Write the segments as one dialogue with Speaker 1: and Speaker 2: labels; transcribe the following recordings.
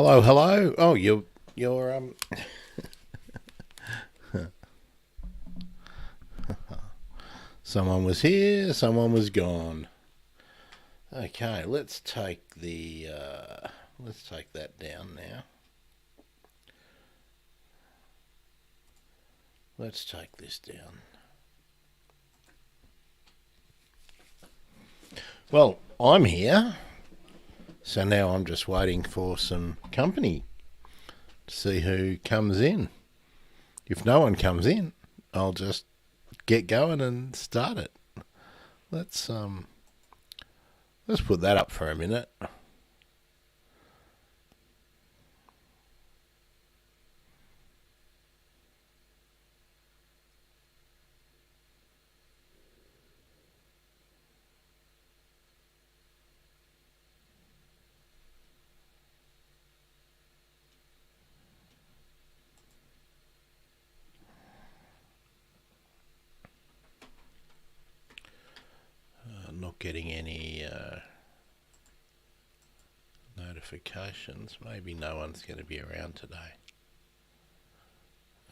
Speaker 1: Hello, hello. Oh, you're someone was here, someone was gone. Okay, let's take that down now. Let's take this down. Well, I'm here, so now I'm just waiting for some company to see who comes in. If no one comes in, I'll just get going and start it. Let's put that up for a minute. Not getting any notifications. Maybe no one's going to be around today.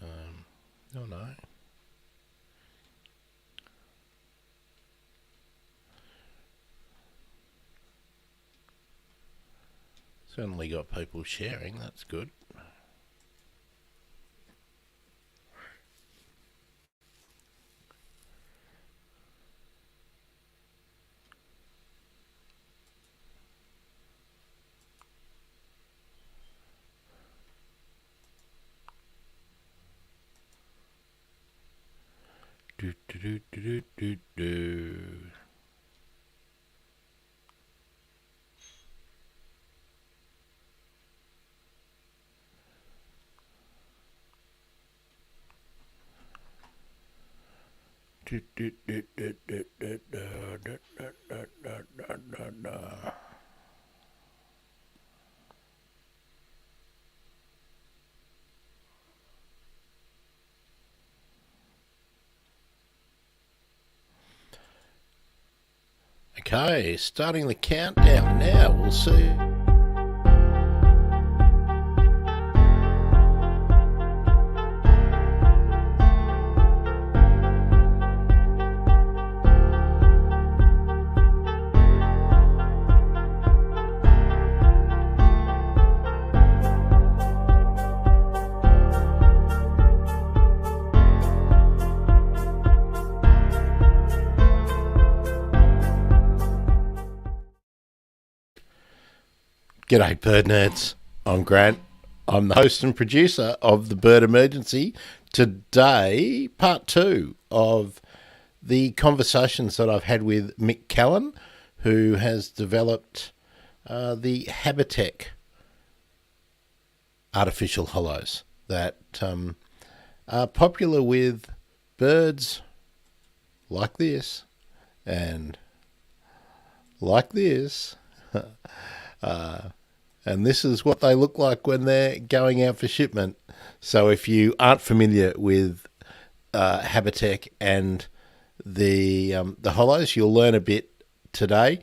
Speaker 1: Oh no. Certainly got people sharing. That's good. Do do do do do do. Do do do do do do do do. Okay, starting the countdown now. We'll see. G'day, bird nerds. I'm Grant. I'm the host and producer of the Bird Emergency. Today, part 2 of the conversations that I've had with Mick Callan, who has developed the Habitek artificial hollows that are popular with birds like this and like this. And this is what they look like when they're going out for shipment. So if you aren't familiar with Habitek and the hollows, you'll learn a bit today.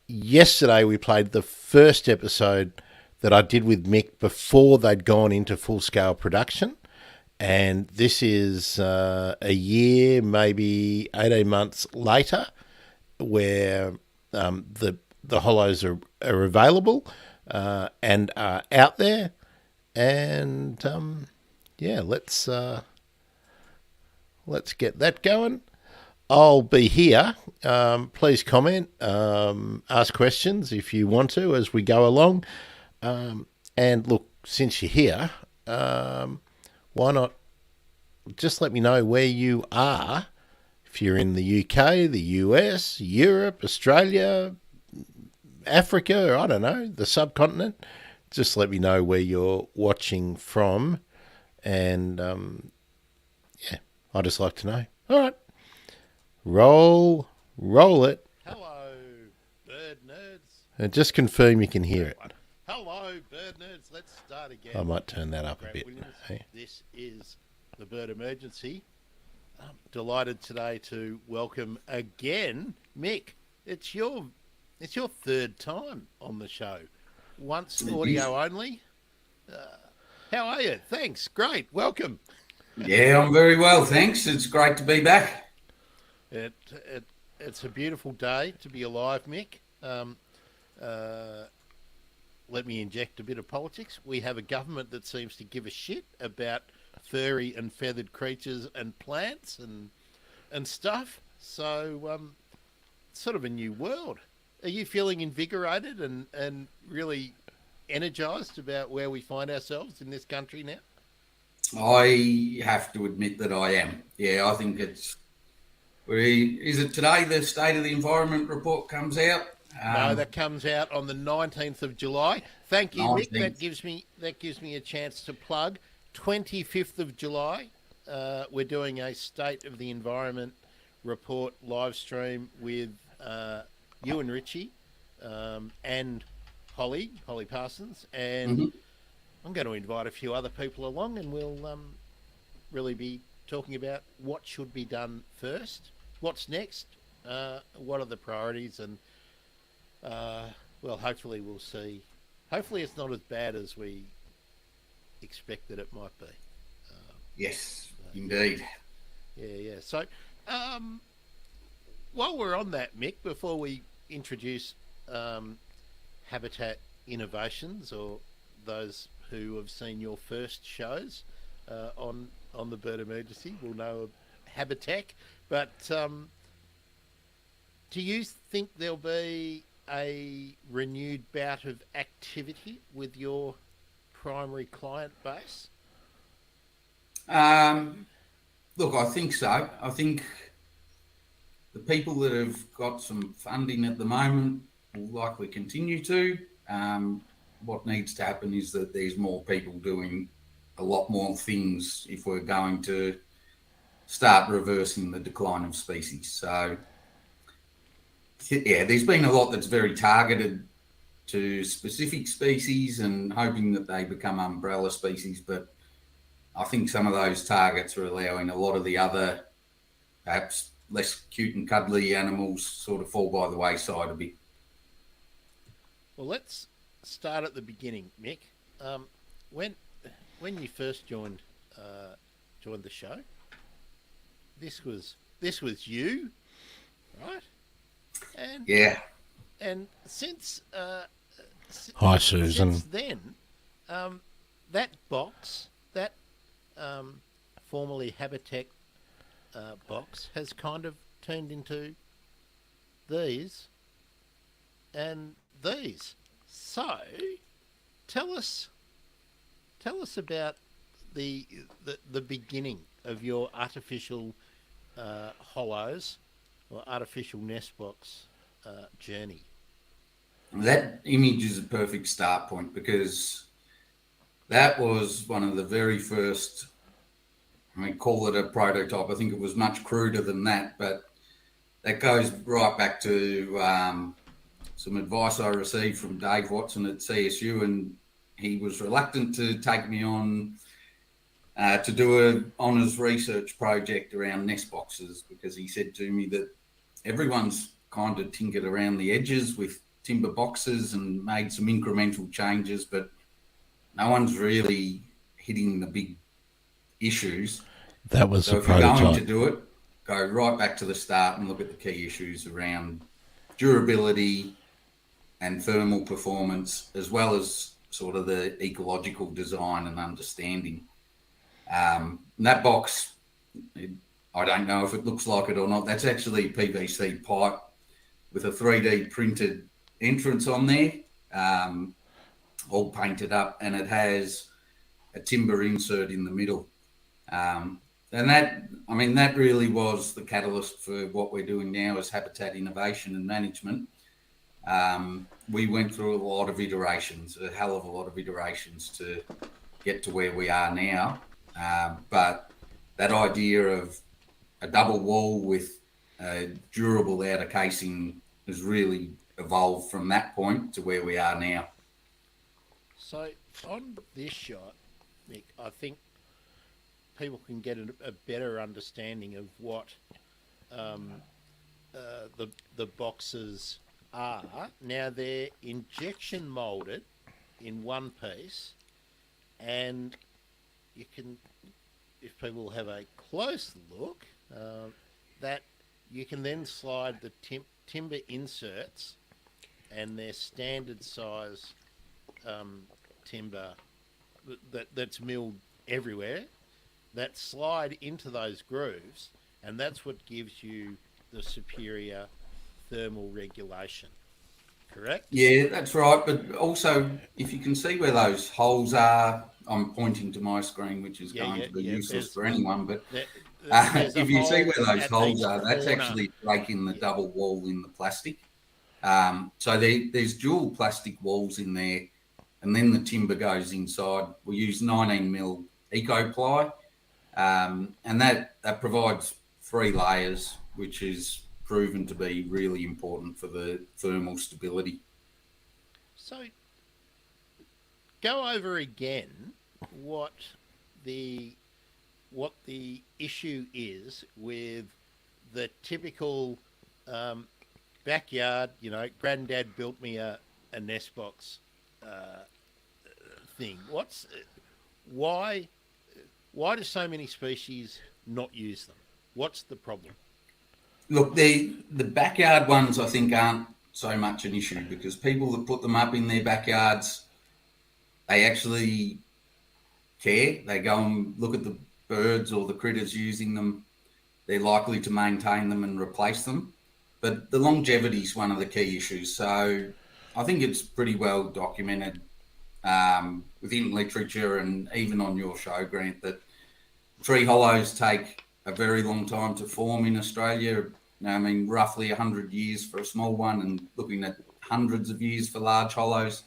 Speaker 1: Yesterday we played the first episode that I did with Mick before they'd gone into full-scale production. And this is a year, maybe 18 months later, where the hollows are available and are out there, and let's get that going. I'll be here. Please comment, ask questions if you want to as we go along. And look, since you're here, why not just let me know where you are? If you're in the UK, the US, Europe, Australia, Africa, or I don't know, the subcontinent, just let me know where you're watching from, and I'd just like to know. All right, roll it.
Speaker 2: Hello, bird nerds.
Speaker 1: And just confirm you can hear it.
Speaker 2: Hello, bird nerds. Let's start again.
Speaker 1: I might turn that up a bit.
Speaker 2: Hey. This is the Bird Emergency. I'm delighted today to welcome again Mick. It's your third time on the show. Once audio only, How are you? Thanks. Great. Welcome.
Speaker 3: Yeah, I'm very well, thanks. It's great to be back.
Speaker 2: It, it it's a beautiful day to be alive, Mick. Uh, Let me inject a bit of politics. We have a government that seems to give a shit about furry and feathered creatures and plants and stuff. So, sort of a new world. Are you feeling invigorated and really energised about where we find ourselves in this country now?
Speaker 3: I have to admit that I am. Yeah, I think is it today the State of the Environment report comes out?
Speaker 2: No, that comes out on the 19th of July. Thank you, Mick.
Speaker 3: 19th.
Speaker 2: That gives me a chance to plug. 25th of July, we're doing a State of the Environment report live stream with you and Richie and Holly Parsons, and
Speaker 3: Mhm.
Speaker 2: I'm going to invite a few other people along, and we'll really be talking about what should be done first, what's next, what are the priorities, and well, hopefully we'll see. Hopefully it's not as bad as we expected it might be.
Speaker 3: Yes, indeed.
Speaker 2: Yeah. So, while we're on that, Mick, before we introduce Habitat Innovations, or those who have seen your first shows on the Bird Emergency will know of Habitat. But do you think there'll be a renewed bout of activity with your primary client base?
Speaker 3: Look, I think so. I think the people that have got some funding at the moment will likely continue to. What needs to happen is that there's more people doing a lot more things if we're going to start reversing the decline of species. So, yeah, there's been a lot that's very targeted to specific species and hoping that they become umbrella species. But I think some of those targets are allowing a lot of the other, perhaps less cute and cuddly animals sort of fall by the wayside a bit.
Speaker 2: Well, let's start at the beginning, Mick. When you first joined the show, this was you, right? And
Speaker 3: Yeah.
Speaker 2: and since
Speaker 1: Hi, Susan.
Speaker 2: since then, that box, that formerly Habitat box, has kind of turned into these and these. So, tell us about the beginning of your artificial hollows or artificial nest box journey.
Speaker 3: That image is a perfect start point because that was one of the very first, I mean, call it a prototype. I think it was much cruder than that, but that goes right back to some advice I received from Dave Watson at CSU, and he was reluctant to take me on to do an honours research project around nest boxes because he said to me that everyone's kind of tinkered around the edges with timber boxes and made some incremental changes, but no one's really hitting the big issues.
Speaker 1: That was
Speaker 3: So
Speaker 1: the
Speaker 3: if you're going to
Speaker 1: prototype.
Speaker 3: do it, go right back to the start and look at the key issues around durability and thermal performance, as well as sort of the ecological design and understanding. That box, I don't know if it looks like it or not. That's actually PVC pipe with a 3D printed entrance on there, all painted up, and it has a timber insert in the middle. And that really was the catalyst for what we're doing now as Habitat Innovation and Management. We went through a lot of iterations, a hell of a lot of iterations to get to where we are now. But that idea of a double wall with a durable outer casing has really evolved from that point to where we are now.
Speaker 2: So on this shot, Mick, I think people can get a better understanding of what the boxes are. Now they're injection molded in one piece, and you can, if people have a close look, that you can then slide the timber inserts and their standard size timber that's milled everywhere, that slide into those grooves, and that's what gives you the superior thermal regulation. Correct?
Speaker 3: Yeah, that's right. But also, if you can see where those holes are, I'm pointing to my screen, which is going to be useless for anyone. But
Speaker 2: there, there's a
Speaker 3: if you see
Speaker 2: hole
Speaker 3: where those
Speaker 2: at
Speaker 3: holes
Speaker 2: each
Speaker 3: are, that's
Speaker 2: corner.
Speaker 3: actually breaking the double wall in the plastic. So there's dual plastic walls in there, and then the timber goes inside. We use 19 mil eco ply, and that provides 3 layers, which is proven to be really important for the thermal stability.
Speaker 2: So go over again what the issue is with the typical backyard. You know, granddad built me a nest box thing. Why do so many species not use them? What's the problem?
Speaker 3: Look, the backyard ones I think aren't so much an issue, because people that put them up in their backyards, they actually care. They go and look at the birds or the critters using them. They're likely to maintain them and replace them. But the longevity is one of the key issues. So I think it's pretty well documented within literature and even on your show, Grant, that tree hollows take a very long time to form in Australia. I mean, roughly 100 years for a small one, and looking at hundreds of years for large hollows.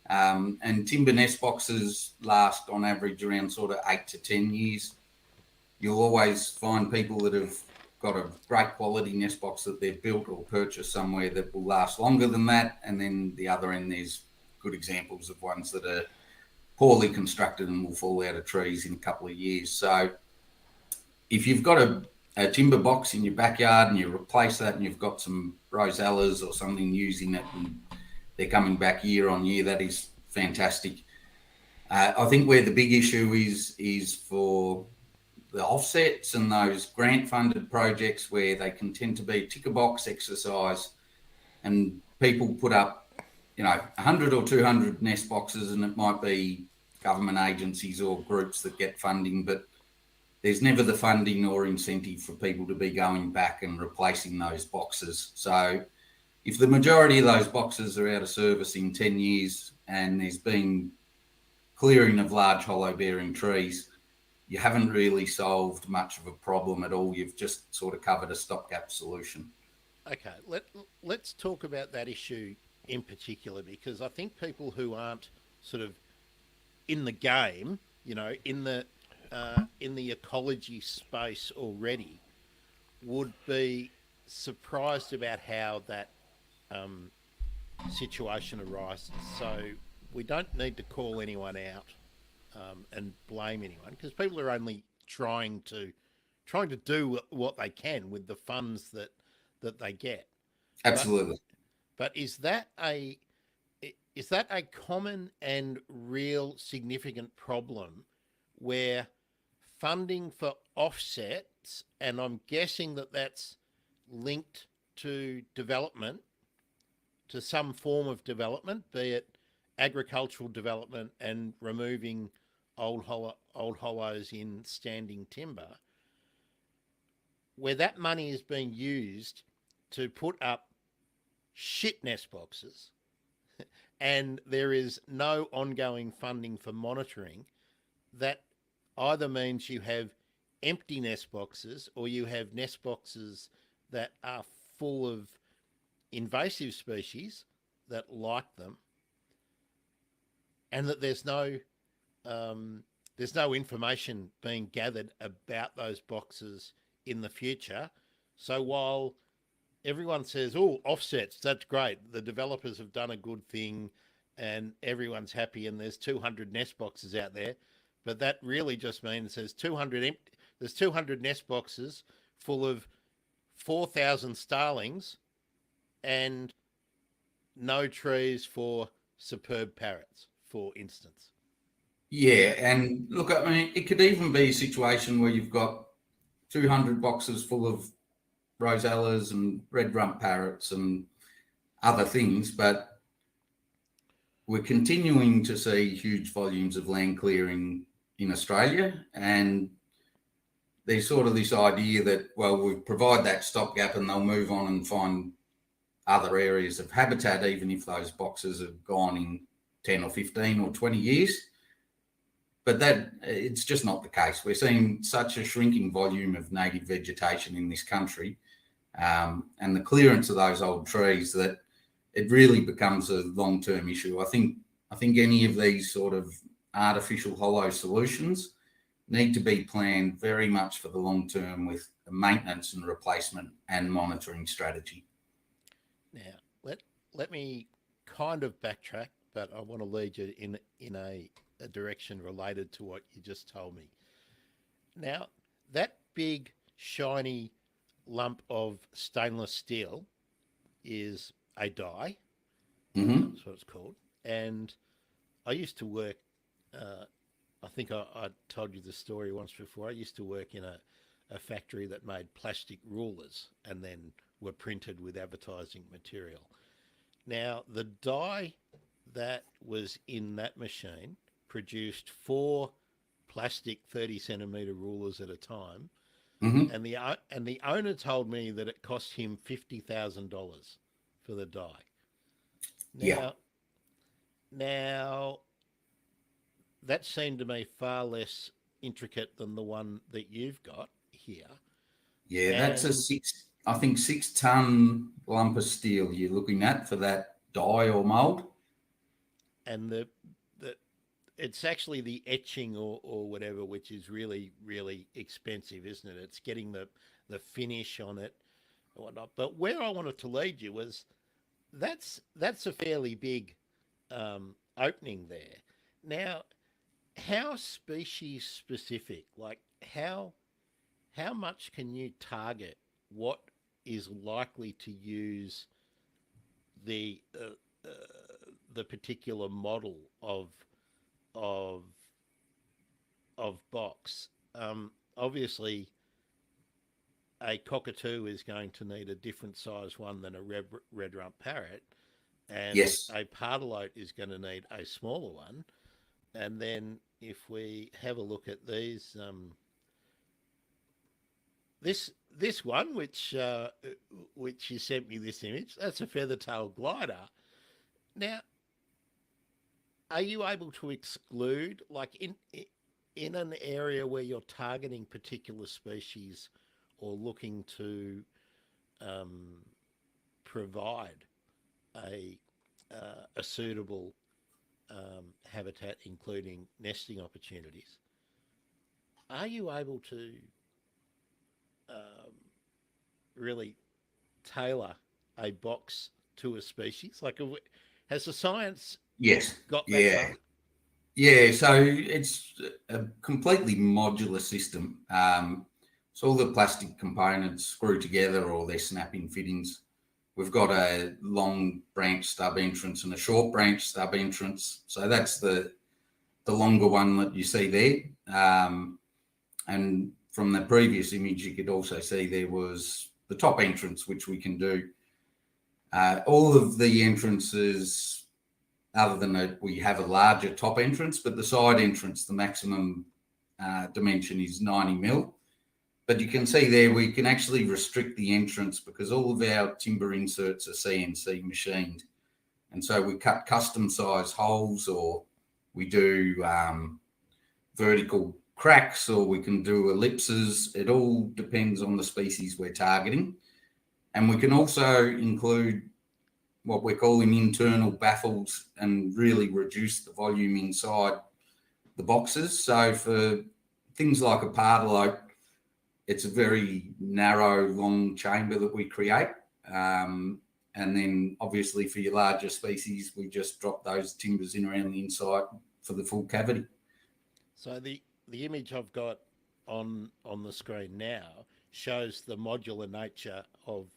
Speaker 3: And timber nest boxes last on average around sort of 8 to 10 years. You'll always find people that have got a great quality nest box that they've built or purchased somewhere that will last longer than that. And then the other end, there's good examples of ones that are poorly constructed and will fall out of trees in a couple of years. So if you've got a timber box in your backyard and you replace that and you've got some rosellas or something using it and they're coming back year on year, that is fantastic. I think where the big issue is for the offsets and those grant-funded projects where they can tend to be a ticker box exercise, and people put up, 100 or 200 nest boxes, and it might be government agencies or groups that get funding, but there's never the funding or incentive for people to be going back and replacing those boxes. So if the majority of those boxes are out of service in 10 years and there's been clearing of large hollow bearing trees, you haven't really solved much of a problem at all. You've just sort of covered a stopgap solution.
Speaker 2: Okay, let's talk about that issue in particular, because I think people who aren't sort of in the game, in the ecology space already, would be surprised about how that situation arises. So we don't need to call anyone out and blame anyone, because people are only trying to do what they can with the funds that they get.
Speaker 3: Absolutely.
Speaker 2: But is that a common and real significant problem where funding for offsets, and I'm guessing that that's linked to development, to some form of development, be it agricultural development and removing old hollows in standing timber, where that money is being used to put up shit nest boxes and there is no ongoing funding for monitoring, that either means you have empty nest boxes or you have nest boxes that are full of invasive species that like them, and that there's no information being gathered about those boxes in the future. So while everyone says, "Oh, offsets, that's great. The developers have done a good thing and everyone's happy and there's 200 nest boxes out there," but that really just means there's 200 nest boxes full of 4,000 starlings and no trees for superb parrots, for instance.
Speaker 3: Yeah, and look, I mean, it could even be a situation where you've got 200 boxes full of rosellas and red rump parrots and other things, but we're continuing to see huge volumes of land clearing in Australia, and there's sort of this idea that, well, we provide that stopgap and they'll move on and find other areas of habitat, even if those boxes have gone in 10 or 15 or 20 years. But that it's just not the case. We're seeing such a shrinking volume of native vegetation in this country, and the clearance of those old trees, that it really becomes a long-term issue. I think any of these sort of artificial hollow solutions need to be planned very much for the long term with a maintenance and replacement and monitoring strategy.
Speaker 2: Now, let me kind of backtrack, but I want to lead you in a direction related to what you just told me. Now, that big shiny lump of stainless steel is a die.
Speaker 3: Mm-hmm.
Speaker 2: That's what it's called. And I used to work. I think I told you the story once before. I used to work in a factory that made plastic rulers and then were printed with advertising material. Now, the die that was in that machine produced 4 plastic 30 centimetre rulers at a time,
Speaker 3: Mm-hmm.
Speaker 2: and the owner told me that it cost him $50,000 for the die.
Speaker 3: Yeah.
Speaker 2: Now that seemed to me far less intricate than the one that you've got here.
Speaker 3: Yeah, that's a
Speaker 2: And
Speaker 3: 6 ton lump of steel you're looking at for that dye or mold.
Speaker 2: and the it's actually the etching or whatever, which is really, really expensive, isn't it? It's getting the finish on it and whatnot. But where I wanted to lead you was that's a fairly big opening there. Now, how species specific? Like how much can you target what is likely to use the uh, the particular model of box? Obviously, a cockatoo is going to need a different size one than a red rump parrot, and
Speaker 3: Yes.
Speaker 2: a pardalote is going to need a smaller one. And then if we have a look at these, this one, which you sent me this image, that's a feather tail glider. Now, are you able to exclude, like in an area where you're targeting particular species or looking to um, provide a a suitable habitat, including nesting opportunities? Are you able to um, really tailor a box to a species? Like, has the science
Speaker 3: Yes.
Speaker 2: got that
Speaker 3: Yeah.
Speaker 2: far?
Speaker 3: Yeah. So it's a completely modular system. So all the plastic components screw together or they're snap-in fittings. We've got a long branch stub entrance and a short branch stub entrance. So that's the longer one that you see there. And from the previous image, you could also see there was the top entrance, which we can do. All of the entrances, other than that, we have a larger top entrance, but the side entrance, the maximum dimension is 90 mil. But you can see there, we can actually restrict the entrance because all of our timber inserts are CNC machined. And so we cut custom size holes, or we do vertical cracks, or we can do ellipses. It all depends on the species we're targeting. And we can also include what we're calling internal baffles and really reduce the volume inside the boxes. So for things like a pardalote, it's a very narrow, long chamber that we create. And then obviously for your larger species, we just drop those timbers in around the inside for the full cavity.
Speaker 2: So the image I've got on the screen now shows the modular nature of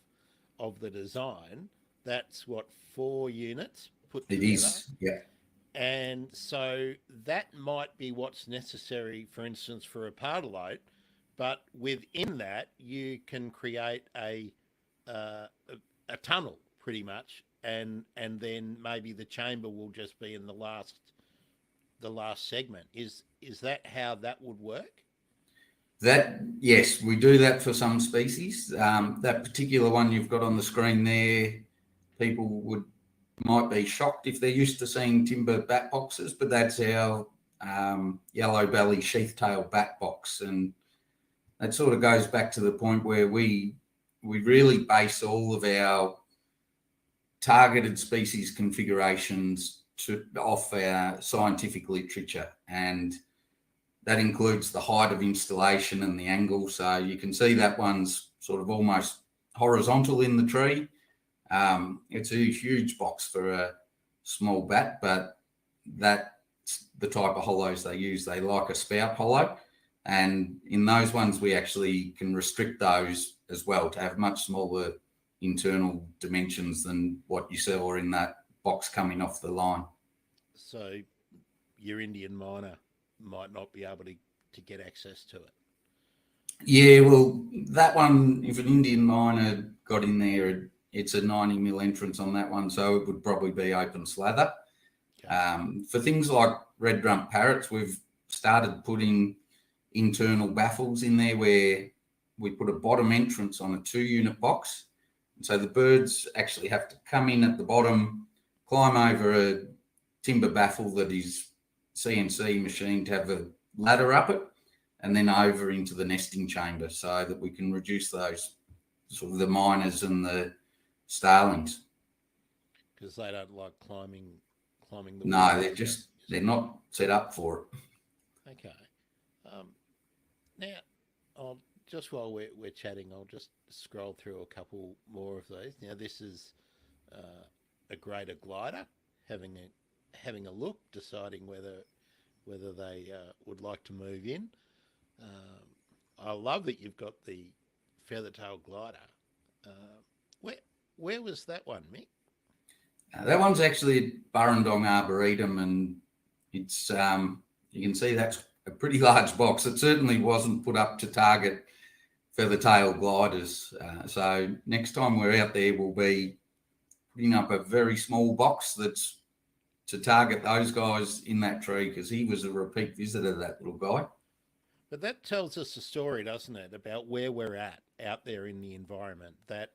Speaker 2: the design. That's what, 4 units put
Speaker 3: It
Speaker 2: together,
Speaker 3: is, yeah.
Speaker 2: And so that might be what's necessary, for instance, for a pardalote. But within that, you can create uh, a, a tunnel pretty much, and then maybe the chamber will just be in the last segment. Is that how that would work?
Speaker 3: That, yes, we do that for some species. That particular one you've got on the screen there, people might be shocked if they're used to seeing timber bat boxes, but that's our yellow belly sheath tail bat box, and that sort of goes back to the point where we really base all of our targeted species configurations off our scientific literature, and that includes the height of installation and the angle. So you can see that one's sort of almost horizontal in the tree. It's a huge box for a small bat, but that's the type of hollows they use. They like a spout hollow. And in those ones, we actually can restrict those as well to have much smaller internal dimensions than what you saw in that box coming off the line.
Speaker 2: So your Indian miner might not be able to get access to it.
Speaker 3: Yeah, well, that one, if an Indian miner got in there, it's a 90 mil entrance on that one, so it would probably be open slather. Okay. For things like red rump parrots, we've started putting internal baffles in there where we put a bottom entrance on a 2-unit box. And so the birds actually have to come in at the bottom, climb over a timber baffle that is CNC machined to have a ladder up it, and then over into the nesting chamber so that we can reduce those sort of the miners and the starlings.
Speaker 2: Because they don't like climbing the
Speaker 3: No, they're not set up for it.
Speaker 2: Okay. Now, just while we're chatting, I'll just scroll through a couple more of these. Now, this is a greater glider having a look, deciding whether they would like to move in. I love that you've got the feathertail glider. Where was that one, Mick?
Speaker 3: That one's actually at Burrendong Arboretum, and it's you can see that's a pretty large box. It certainly wasn't put up to target feathertail gliders. So next time we're out there, we'll be putting up a very small box that's to target those guys in that tree, because he was a repeat visitor, that little guy.
Speaker 2: But that tells us a story, doesn't it, about where we're at out there in the environment, that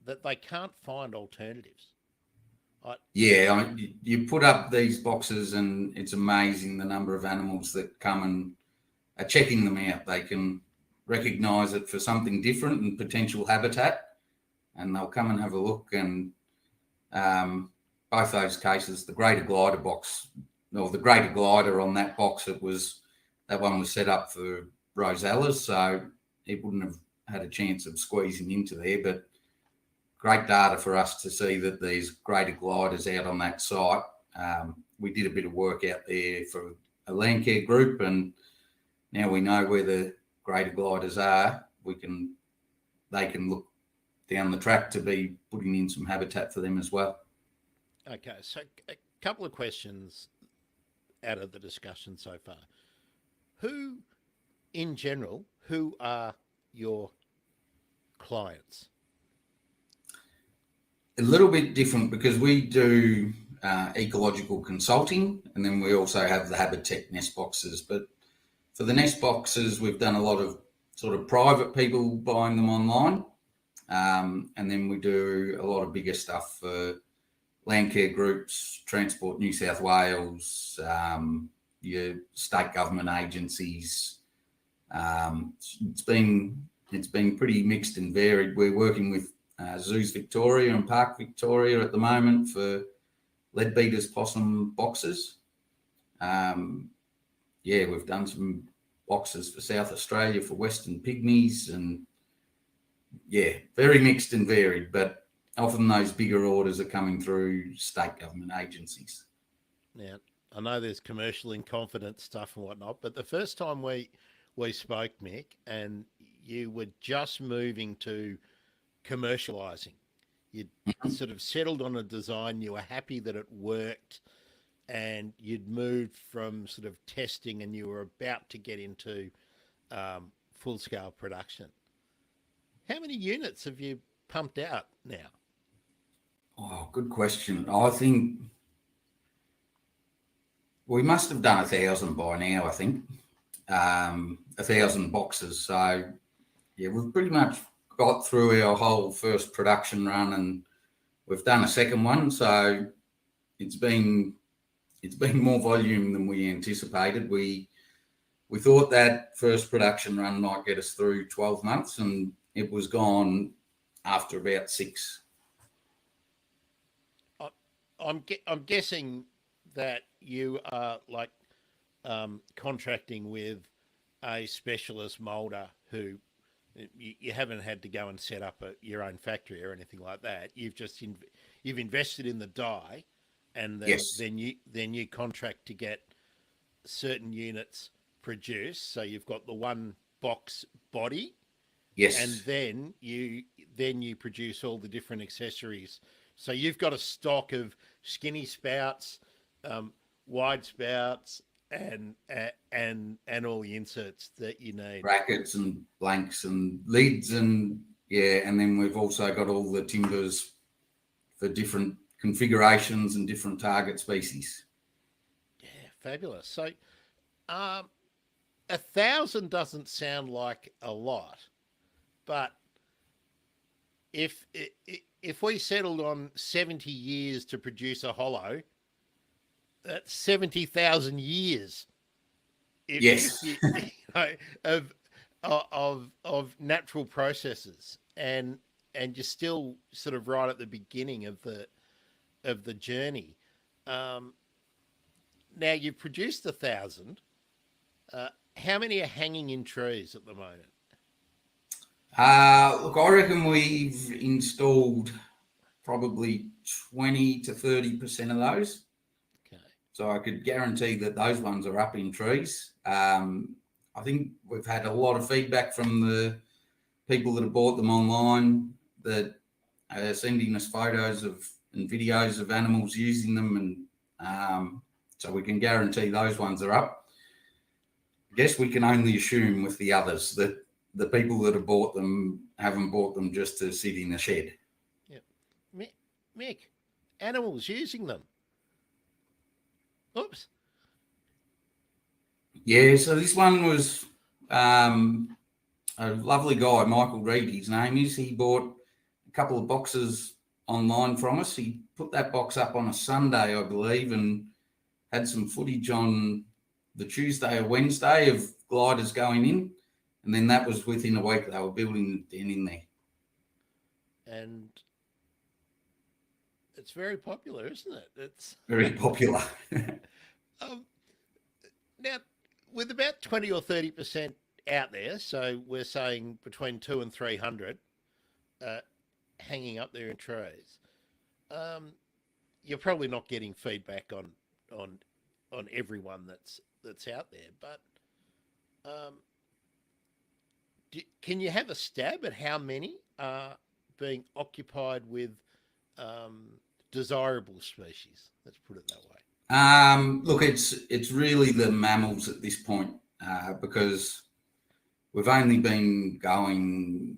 Speaker 2: that they can't find alternatives.
Speaker 3: You put up these boxes and it's amazing the number of animals that come and are checking them out. They can recognise it for something different and potential habitat, and they'll come and have a look. And both those cases, the greater glider box, or the greater glider on that box, that one was set up for rosellas, so it wouldn't have had a chance of squeezing into there. But great data for us to see that these greater gliders out on that site. We did a bit of work out there for a land care group, and now we know where the greater gliders are. They can look down the track to be putting in some habitat for them as well.
Speaker 2: Okay, so a couple of questions out of the discussion so far. Who are your clients?
Speaker 3: A little bit different, because we do ecological consulting, and then we also have the Habitat nest boxes. But for the nest boxes, we've done a lot of sort of private people buying them online, and then we do a lot of bigger stuff for land care groups, Transport New South Wales, your state government agencies. It's been pretty mixed and varied. We're working with Zoos Victoria and Park Victoria at the moment for leadbeater's possum boxes. We've done some boxes for South Australia for Western pygmies, and very mixed and varied, but often those bigger orders are coming through state government agencies.
Speaker 2: Now, I know there's commercial in confidence stuff and whatnot, but the first time we spoke, Mick, and you were just moving to commercialising You'd sort of settled on a design, you were happy that it worked, and you'd moved from sort of testing and you were about to get into full scale production. How many units have you pumped out now?
Speaker 3: Oh, good question. I think we must have done 1,000 by now, I think. 1,000 boxes. So, yeah, we've pretty much got through our whole first production run, and we've done a second one. So it's been more volume than we anticipated. We thought that first production run might get us through 12 months, and it was gone after about 6.
Speaker 2: I'm guessing that you are like contracting with a specialist molder who you haven't had to go and set up your own factory or anything like that. You've just you've invested in the die, and
Speaker 3: Yes.
Speaker 2: then you contract to get certain units produced. So you've got the one box body,
Speaker 3: Yes.
Speaker 2: and then you produce all the different accessories. So you've got a stock of skinny spouts, wide spouts, and all the inserts that you need.
Speaker 3: Brackets and blanks and lids, and and then we've also got all the timbers for different configurations and different target species.
Speaker 2: Yeah, fabulous. So, 1,000 doesn't sound like a lot, but if we settled on 70 years to produce a hollow, that's 70,000 years.
Speaker 3: Yes.
Speaker 2: Of natural processes, and you're still sort of right at the beginning of the journey. Now you've produced 1,000. How many are hanging in trees at the moment?
Speaker 3: Look, I reckon we've installed probably 20 to 30% of those.
Speaker 2: Okay.
Speaker 3: So I could guarantee that those ones are up in trees. I think we've had a lot of feedback from the people that have bought them online, that are sending us photos and videos of animals using them, and so we can guarantee those ones are up. I guess we can only assume with the others that the people that have bought them haven't bought them just to sit in a shed.
Speaker 2: Yeah. Mick, animals using them. Oops.
Speaker 3: Yeah, so this one was a lovely guy, Michael Reed, his name is. He bought a couple of boxes online from us. He put that box up on a Sunday, I believe, and had some footage on the Tuesday or Wednesday of gliders going in. And then that was within a week they were building the den in there.
Speaker 2: And it's very popular, isn't it? It's
Speaker 3: very popular.
Speaker 2: Now, with about 20 or 30% out there, so we're saying between 200 and 300 hanging up there in trees, you're probably not getting feedback on everyone that's out there, but can you have a stab at how many are being occupied with desirable species? Let's put it that way.
Speaker 3: Look, it's really the mammals at this point, because we've only been going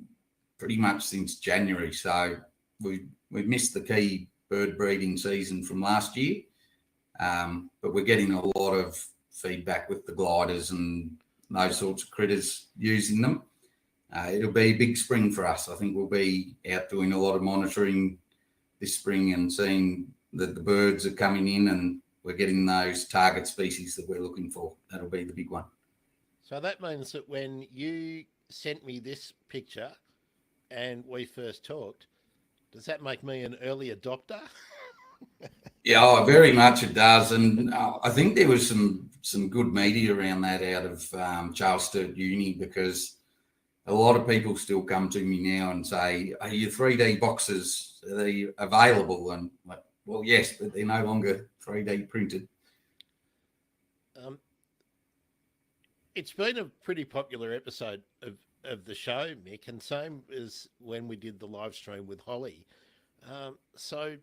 Speaker 3: pretty much since January, so we've missed the key bird breeding season from last year, but we're getting a lot of feedback with the gliders and those sorts of critters using them. It'll be a big spring for us. I think we'll be out doing a lot of monitoring this spring and seeing that the birds are coming in and we're getting those target species that we're looking for. That'll be the big one.
Speaker 2: So that means that when you sent me this picture and we first talked, does that make me an early adopter?
Speaker 3: Yeah, very much it does. And I think there was some good media around that out of Charles Sturt Uni, because a lot of people still come to me now and say, are your 3D boxes, are they available? And like, well, yes, but they're no longer 3D printed.
Speaker 2: It's been a pretty popular episode of the show, Mick, and same as when we did the live stream with Holly. So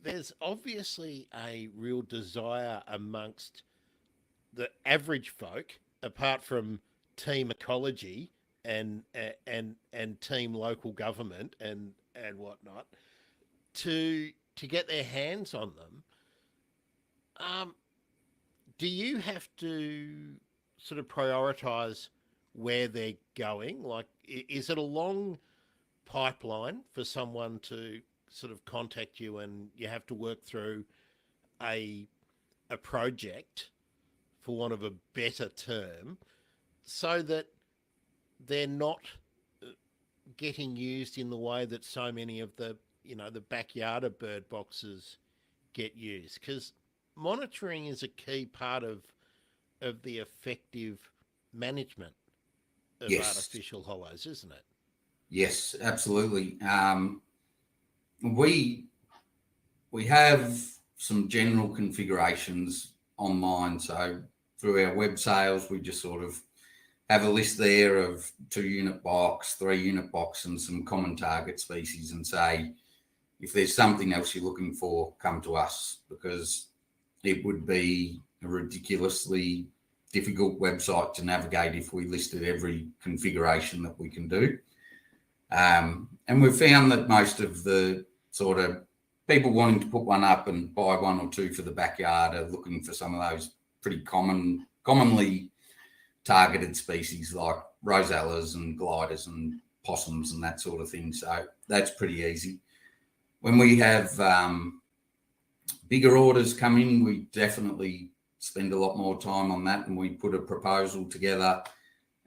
Speaker 2: there's obviously a real desire amongst the average folk, apart from team ecology and team local government and whatnot, to get their hands on them. Um, do you have to sort of prioritize where they're going? Like, is it a long pipeline for someone to sort of contact you, and you have to work through a a project, for want of a better term, so that they're not getting used in the way that so many of the the backyard of bird boxes get used? Because monitoring is a key part of the effective management of
Speaker 3: Yes,
Speaker 2: artificial hollows, isn't it?
Speaker 3: yes, absolutely. We we have some general configurations online. So through our web sales, we just sort of have a list there of 2 unit box, 3 unit box, and some common target species, and say, if there's something else you're looking for, come to us, because it would be a ridiculously difficult website to navigate if we listed every configuration that we can do. And we've found that most of the sort of people wanting to put one up and buy 1 or 2 for the backyard are looking for some of those pretty commonly targeted species like rosellas and gliders and possums and that sort of thing. So that's pretty easy. When we have bigger orders come in, we definitely spend a lot more time on that, and we put a proposal together,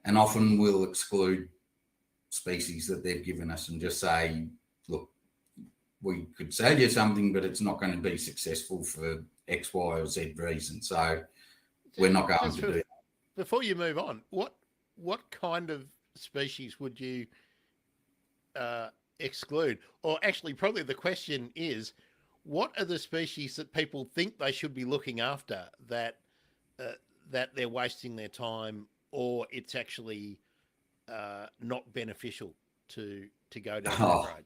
Speaker 3: and often we'll exclude species that they've given us and just say, look, we could sell you something, but it's not going to be successful for X, Y, or Z reason. So we're not going
Speaker 2: Just
Speaker 3: to do that.
Speaker 2: before you move on, what kind of species would you exclude? Or actually, probably the question is, what are the species that people think they should be looking after that uh, that they're wasting their time, or it's actually not beneficial to go down that
Speaker 3: Oh,
Speaker 2: road?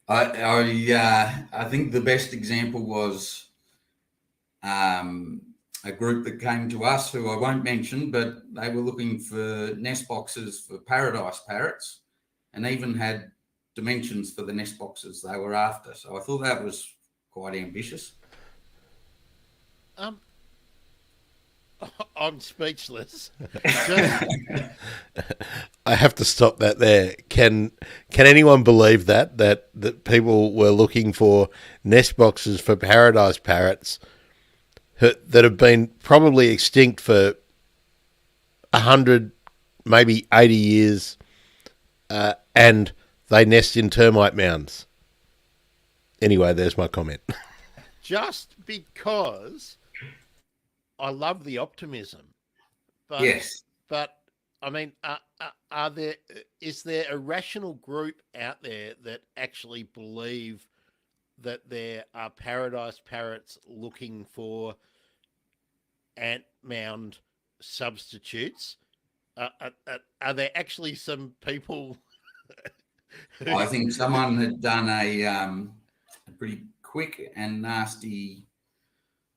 Speaker 3: I think the best example was um, a group that came to us, who I won't mention, but they were looking for nest boxes for paradise parrots, and even had dimensions for the nest boxes they were after. So I thought that was quite ambitious.
Speaker 2: Um, I'm speechless. Just
Speaker 1: I have to stop that there. Can anyone believe that people were looking for nest boxes for paradise parrots that have been probably extinct for 100, maybe 80 years, and they nest in termite mounds? Anyway, there's my comment.
Speaker 2: just because I love the optimism, but
Speaker 3: Yes.
Speaker 2: but I mean, are there is there a rational group out there that actually believe that there are paradise parrots looking for ant mound substitutes? Are there actually some people who?
Speaker 3: I think someone had done a pretty quick and nasty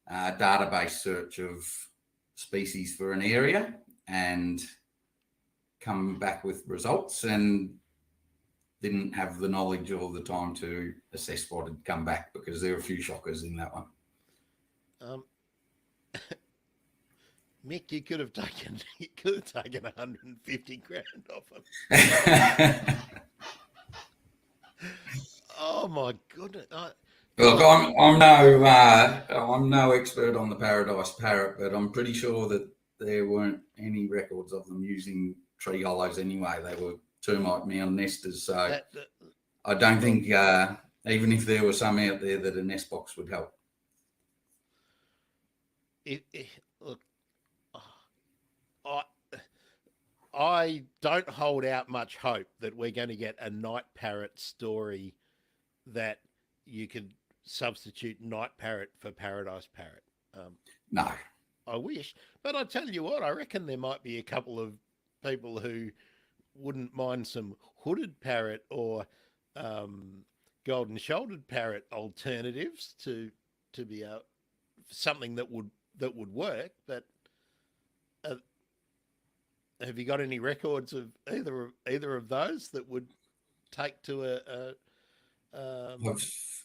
Speaker 3: database search of species for an area and come back with results, and didn't have the knowledge all the time to assess what had come back, because there were a few shockers in that one.
Speaker 2: Um, Mick, you could have taken 150 grand off him. Oh my goodness!
Speaker 3: Look,
Speaker 2: Look,
Speaker 3: I'm no expert on the paradise parrot, but I'm pretty sure that there weren't any records of them using tree hollows anyway. They were termite mound nesters, so
Speaker 2: that
Speaker 3: I don't
Speaker 2: look,
Speaker 3: think even if there were some out there, that a nest box would help.
Speaker 2: look. I I don't hold out much hope that we're going to get a night parrot story that you could substitute night parrot for paradise parrot. Um,
Speaker 3: No,
Speaker 2: I wish, but I tell you what, I reckon there might be a couple of people who wouldn't mind some hooded parrot, or um, golden-shouldered parrot alternatives to be something that would work. But uh, have you got any records of either of those that would take to a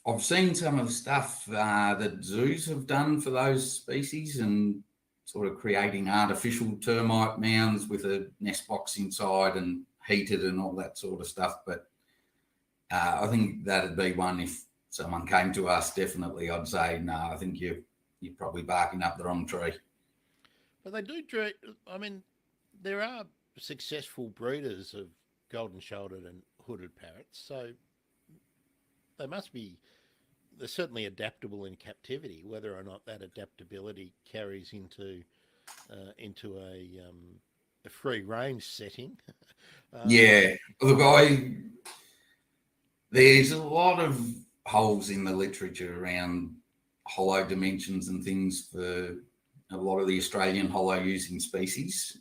Speaker 3: I've seen some of the stuff that zoos have done for those species, and sort of creating artificial termite mounds with a nest box inside and heated and all that sort of stuff. But I think that'd be one, if someone came to us, definitely I'd say, no, I think you're probably barking up the wrong tree.
Speaker 2: But they do. I mean, there are successful breeders of golden-shouldered and hooded parrots, so they must be. They're certainly adaptable in captivity. Whether or not that adaptability carries into a free range setting.
Speaker 3: Yeah, look, there's a lot of holes in the literature around hollow dimensions and things for a lot of the Australian hollow using species.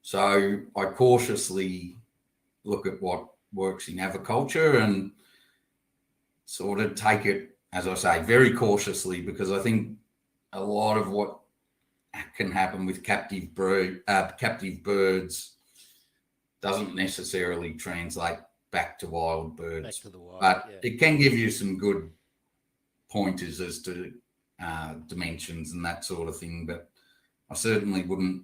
Speaker 3: So I cautiously look at what works in aviculture and sort of take it, as I say, very cautiously, because I think a lot of what can happen with captive birds doesn't necessarily translate back to wild birds.
Speaker 2: Back to the wild,
Speaker 3: but
Speaker 2: yeah.
Speaker 3: It can give you some good pointers as to dimensions and that sort of thing. But I certainly wouldn't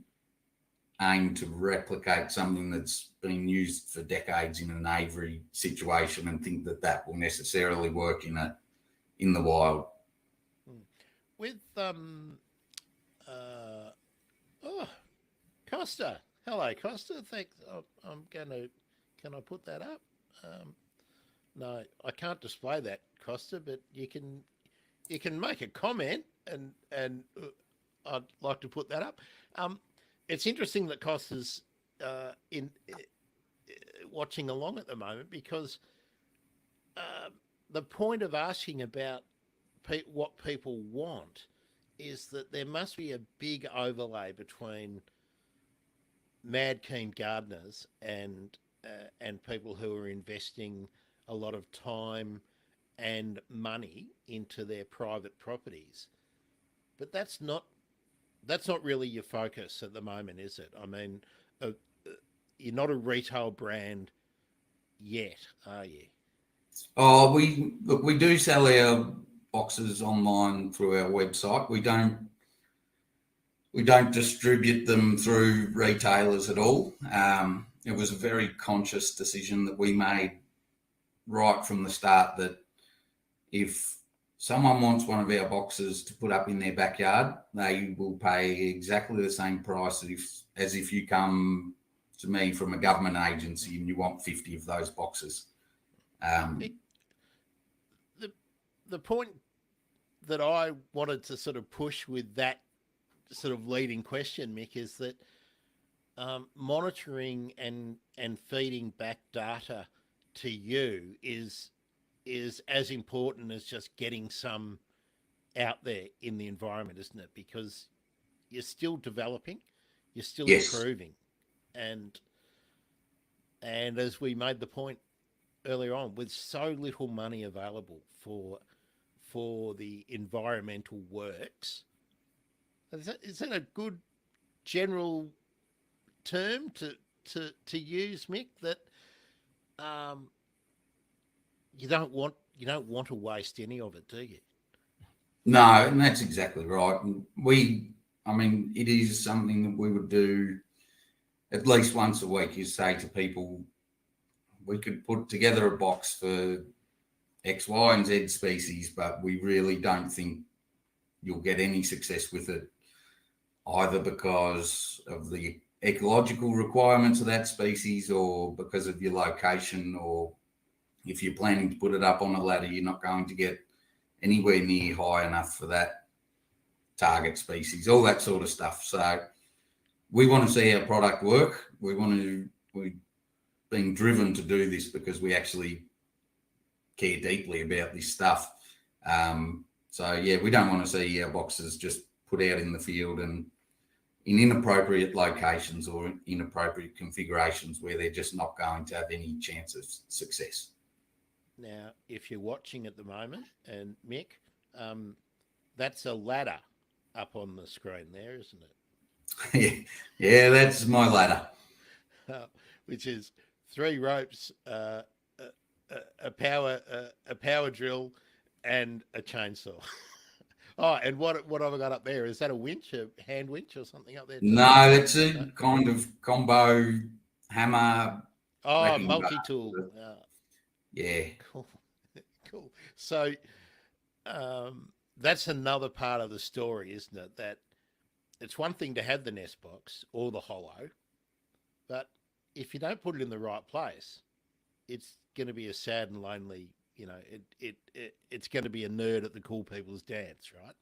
Speaker 3: aim to replicate something that's been used for decades in an aviary situation and think that that will necessarily work in the wild.
Speaker 2: With Costa. Hello, Costa. Thanks. Can I put that up? No, I can't display that, Costa. But you can make a comment, and I'd like to put that up. It's interesting that Costa's watching along at the moment, because the point of asking about what people want is that there must be a big overlay between mad keen gardeners and people who are investing a lot of time and money into their private properties. But that's not really your focus at the moment, is it? I mean, you're not a retail brand yet, are you?
Speaker 3: Oh, we do sell our boxes online through our website. We don't distribute them through retailers at all. It was a very conscious decision that we made right from the start, that if someone wants one of our boxes to put up in their backyard, they will pay exactly the same price as if you come to me from a government agency and you want 50 of those boxes.
Speaker 2: The point that I wanted to sort of push with that sort of leading question, Mick, is that monitoring and feeding back data to you is as important as just getting some out there in the environment, isn't it? Because you're still developing, you're still improving, and as we made the point earlier on, with so little money available for the environmental works, is that a good general term to use, Mick? That you don't want to waste any of it, do you?
Speaker 3: No, and that's exactly right. And it is something that we would do at least once a week, is say to people, we could put together a box for X, Y, and Z species, but we really don't think you'll get any success with it, either because of the ecological requirements of that species, or because of your location, or if you're planning to put it up on a ladder, you're not going to get anywhere near high enough for that target species, all that sort of stuff. So we want to see our product work. We're being driven to do this because we actually care deeply about this stuff. So yeah, we don't want to see our boxes just put out in the field and in inappropriate locations or inappropriate configurations where they're just not going to have any chance of success.
Speaker 2: Now, if you're watching at the moment, and Mick, that's a ladder up on the screen there, isn't
Speaker 3: Yeah, yeah, that's my ladder.
Speaker 2: it? Which is three ropes, a power drill, and a chainsaw. Oh, and what have I got up there? Is that a winch, a hand winch, or something up there too?
Speaker 3: No, it's a
Speaker 2: No?
Speaker 3: kind of combo hammer
Speaker 2: Oh,
Speaker 3: whacking bar.
Speaker 2: multi-tool.
Speaker 3: Yeah,
Speaker 2: Cool, cool. So that's another part of the story, isn't it? That it's one thing to have the nest box or the hollow, but if you don't put it in the right place, it's going to be a sad and lonely. It's going to be a nerd at the cool people's dance, right?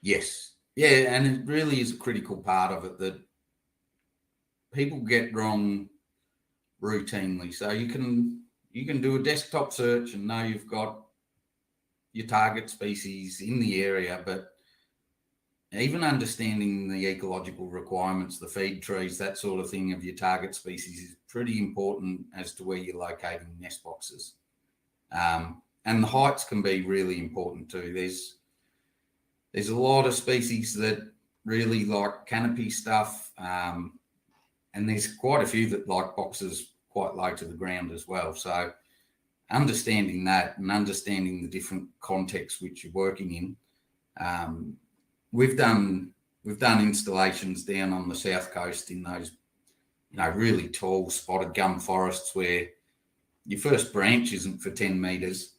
Speaker 3: yes. Yeah, and it really is a critical part of it that people get wrong routinely. So you can do a desktop search and know you've got your target species in the area, but even understanding the ecological requirements, the feed trees, that sort of thing of your target species is pretty important as to where you're locating nest boxes. And the heights can be really important too. There's a lot of species that really like canopy stuff, and there's quite a few that like boxes quite low to the ground as well. So understanding that and understanding the different contexts which you're working in. We've done installations down on the south coast in those, really tall spotted gum forests where your first branch isn't for 10 metres.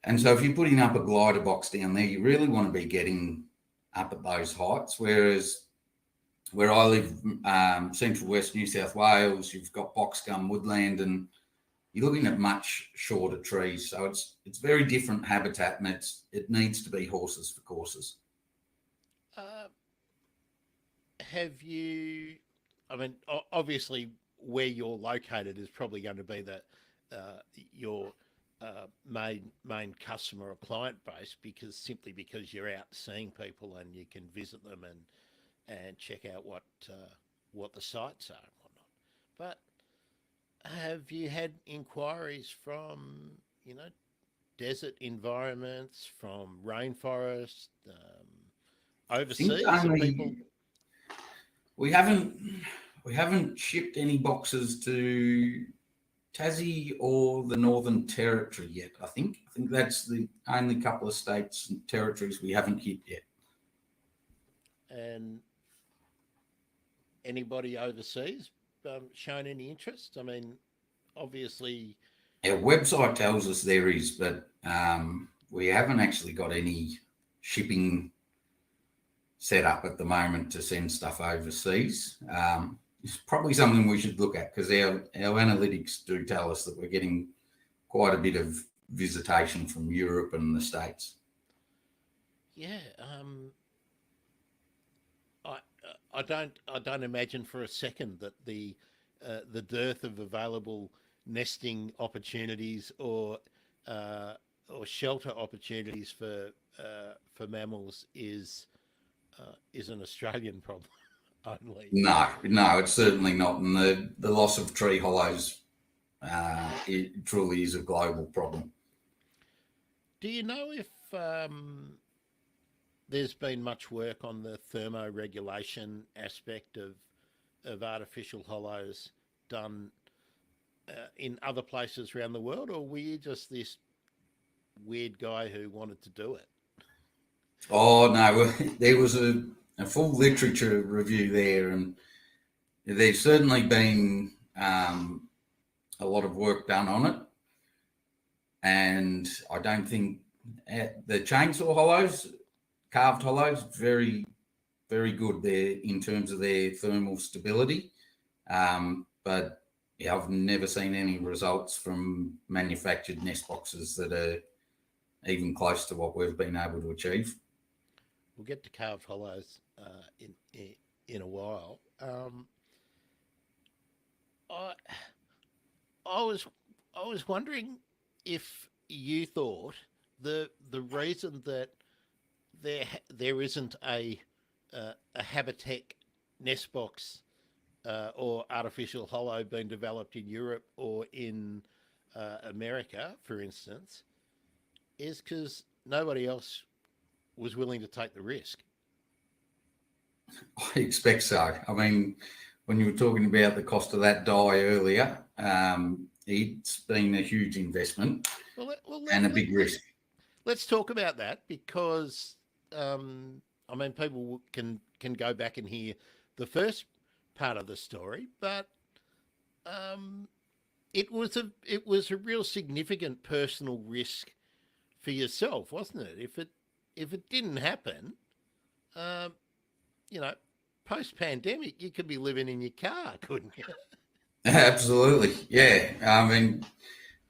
Speaker 3: And so if you're putting up a glider box down there, you really want to be getting up at those heights. Whereas where I live, central west New South Wales, you've got box gum woodland and you're looking at much shorter trees. So it's very different habitat, and it needs to be horses for courses.
Speaker 2: Have you? I mean, obviously, where you're located is probably going to be your main customer or client base, because you're out seeing people and you can visit them and check out what the sites are and whatnot. But have you had inquiries from desert environments, from rainforest,
Speaker 3: I think
Speaker 2: overseas? Are people?
Speaker 3: we haven't shipped any boxes to Tassie or the Northern Territory yet. I think that's the only couple of states and territories we haven't hit yet.
Speaker 2: And anybody overseas shown any interest? I mean, obviously,
Speaker 3: Our website tells us there is, but we haven't actually got any shipping set up at the moment to send stuff overseas. It's probably something we should look at, because our analytics do tell us that we're getting quite a bit of visitation from Europe and the States.
Speaker 2: yeah. I don't imagine for a second that the dearth of available nesting opportunities or shelter opportunities for mammals is an Australian problem only.
Speaker 3: No, it's certainly not. And the loss of tree hollows, it truly is a global problem.
Speaker 2: Do you know if there's been much work on the thermoregulation aspect of artificial hollows done in other places around the world, or were you just this weird guy who wanted to do it?
Speaker 3: Oh, no, there was a full literature review there, and there's certainly been a lot of work done on it. And I don't think the chainsaw hollows, carved hollows, very, very good there in terms of their thermal stability. But yeah, I've never seen any results from manufactured nest boxes that are even close to what we've been able to achieve.
Speaker 2: We'll get to carved hollows in a while. I was wondering if you thought the reason that there isn't a Habitat nest box or artificial hollow being developed in Europe or in America, for instance, is because nobody else was willing to take the risk.
Speaker 3: I expect so. I mean, when you were talking about the cost of that dye earlier, it's been a huge investment and a big risk.
Speaker 2: Let's talk about that because, I mean, people can go back and hear the first part of the story, but it was a real significant personal risk for yourself, wasn't it? If it didn't happen, um, you know, post pandemic, you could be living in your car, couldn't you?
Speaker 3: Absolutely, yeah. I mean,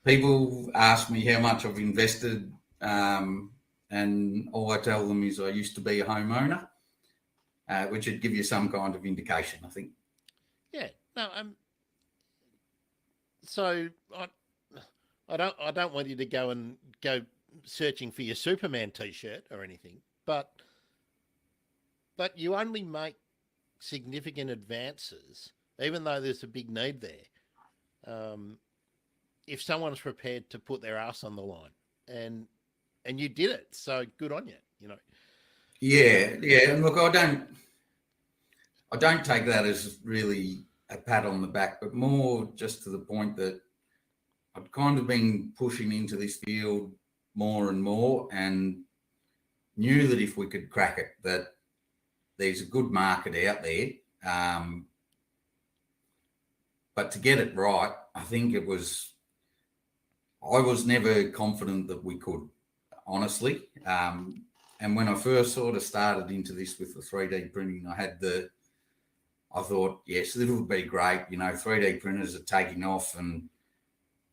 Speaker 3: people ask me how much I've invested, and all I tell them is I used to be a homeowner, which would give you some kind of indication, I think.
Speaker 2: Yeah. No. So I don't want you to go searching for your Superman T-shirt or anything, but you only make significant advances, even though there's a big need there. If someone's prepared to put their ass on the line, and you did it, so good on you. You know.
Speaker 3: Yeah, yeah. And look, I don't take that as really a pat on the back, but more just to the point that I've kind of been pushing into this field more and more, and knew that if we could crack it, that there's a good market out there. But to get it right, I think I was never confident that we could, honestly. And when I first sort of started into this with the 3D printing, I thought, yes, this would be great. 3D printers are taking off and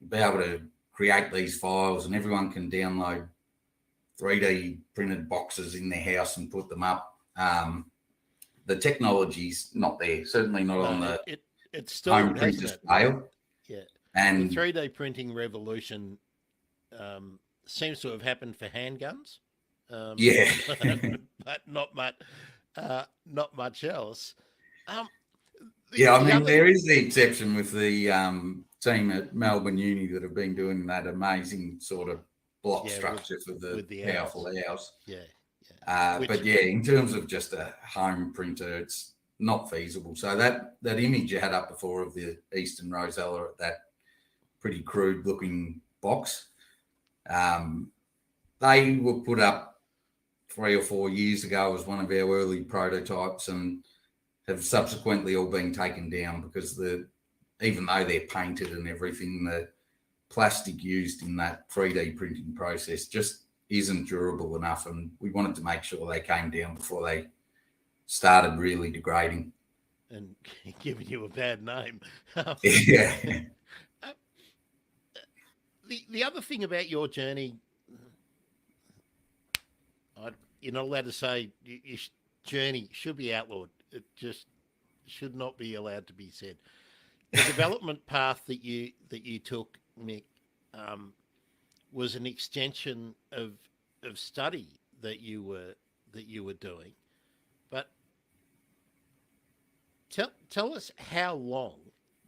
Speaker 3: be able to create these files and everyone can download 3D printed boxes in their house and put them up. The technology's not there, certainly not on the
Speaker 2: it's
Speaker 3: home printer scale.
Speaker 2: Yeah.
Speaker 3: And
Speaker 2: the 3D printing revolution seems to have happened for handguns.
Speaker 3: Yeah.
Speaker 2: But not much else.
Speaker 3: There is the exception with the team at Melbourne Uni that have been doing that amazing sort of block structure for the powerful house. But in terms of just a home printer, it's not feasible. So that image you had up before of the Eastern Rosella at that pretty crude looking box, they were put up 3 or 4 years ago as one of our early prototypes and have subsequently all been taken down because even though they're painted and everything, the plastic used in that 3D printing process just isn't durable enough, and we wanted to make sure they came down before they started really degrading
Speaker 2: and giving you a bad name.
Speaker 3: Yeah.
Speaker 2: The other thing about your journey, you're not allowed to say your journey should be outlawed. It just should not be allowed to be said. The development path that you took, Mick, was an extension of study that you were doing. But tell us how long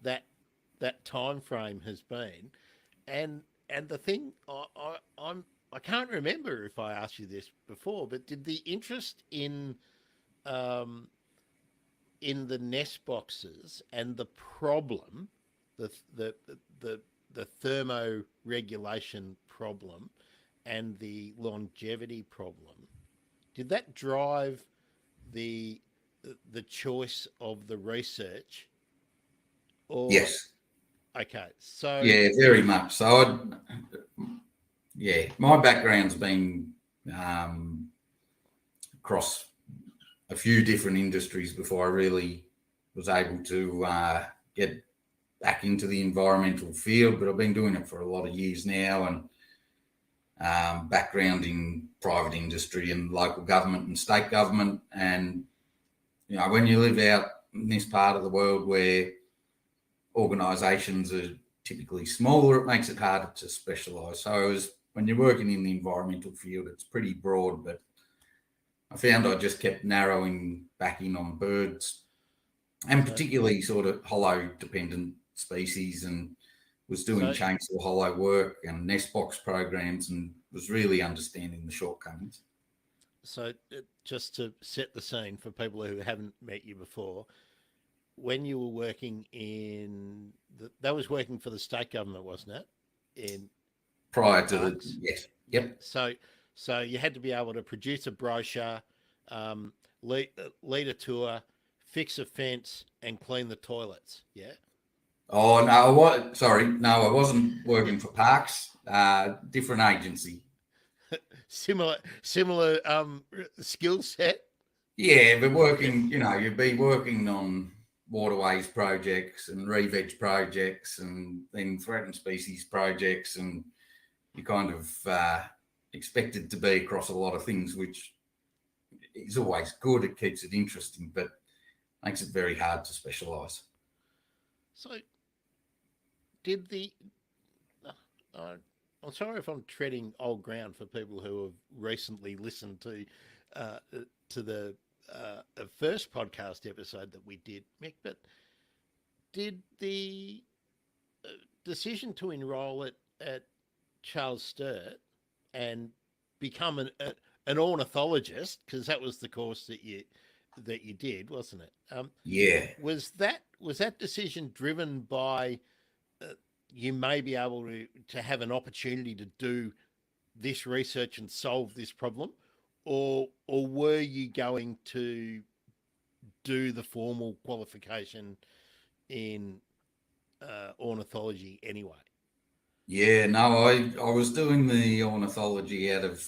Speaker 2: that time frame has been, and the thing I can't remember if I asked you this before, but did the interest in the nest boxes and the problem, the thermoregulation problem and the longevity problem, did that drive the choice of the research? Or,
Speaker 3: yes.
Speaker 2: Okay, so
Speaker 3: yeah, very much. So my background's been across a few different industries before I really was able to get back into the environmental field, but I've been doing it for a lot of years now, and background in private industry and local government and state government. And when you live out in this part of the world where organisations are typically smaller, it makes it harder to specialise. So when you're working in the environmental field, it's pretty broad, but I found I just kept narrowing back in on birds, and particularly sort of hollow dependent species, and was doing
Speaker 2: So,
Speaker 3: chainsaw hollow work and nest box programs, and was really understanding the shortcomings.
Speaker 2: so just to set the scene for people who haven't met you before, when you were working that was working for the state government, wasn't it? In
Speaker 3: Prior to the
Speaker 2: parks.
Speaker 3: yes,
Speaker 2: Yeah.
Speaker 3: yep.
Speaker 2: So you had to be able to produce a brochure, um, lead a tour, fix a fence, and clean the toilets. Yeah.
Speaker 3: Oh no, what? Sorry, no, I wasn't
Speaker 2: Yeah.
Speaker 3: working for Parks. Different agency.
Speaker 2: Similar skill set.
Speaker 3: Yeah, but
Speaker 2: Yeah.
Speaker 3: working, you'd be working on waterways projects and re-veg projects and then threatened species projects, and you kind of expected to be across a lot of things, which is always good. It keeps it interesting, but makes it very hard to specialise.
Speaker 2: So did the uh, I'm sorry if I'm treading old ground for people who have recently listened uh, to the first podcast episode that we did, Mick. But did the decision to enrol at Charles Sturt and become an ornithologist, because that was the course that you did, wasn't it?
Speaker 3: Yeah,
Speaker 2: Was that decision driven by you may be able to have an opportunity to do this research and solve this problem, or were you going to do the formal qualification in ornithology anyway?
Speaker 3: yeah. No, I was doing the ornithology out of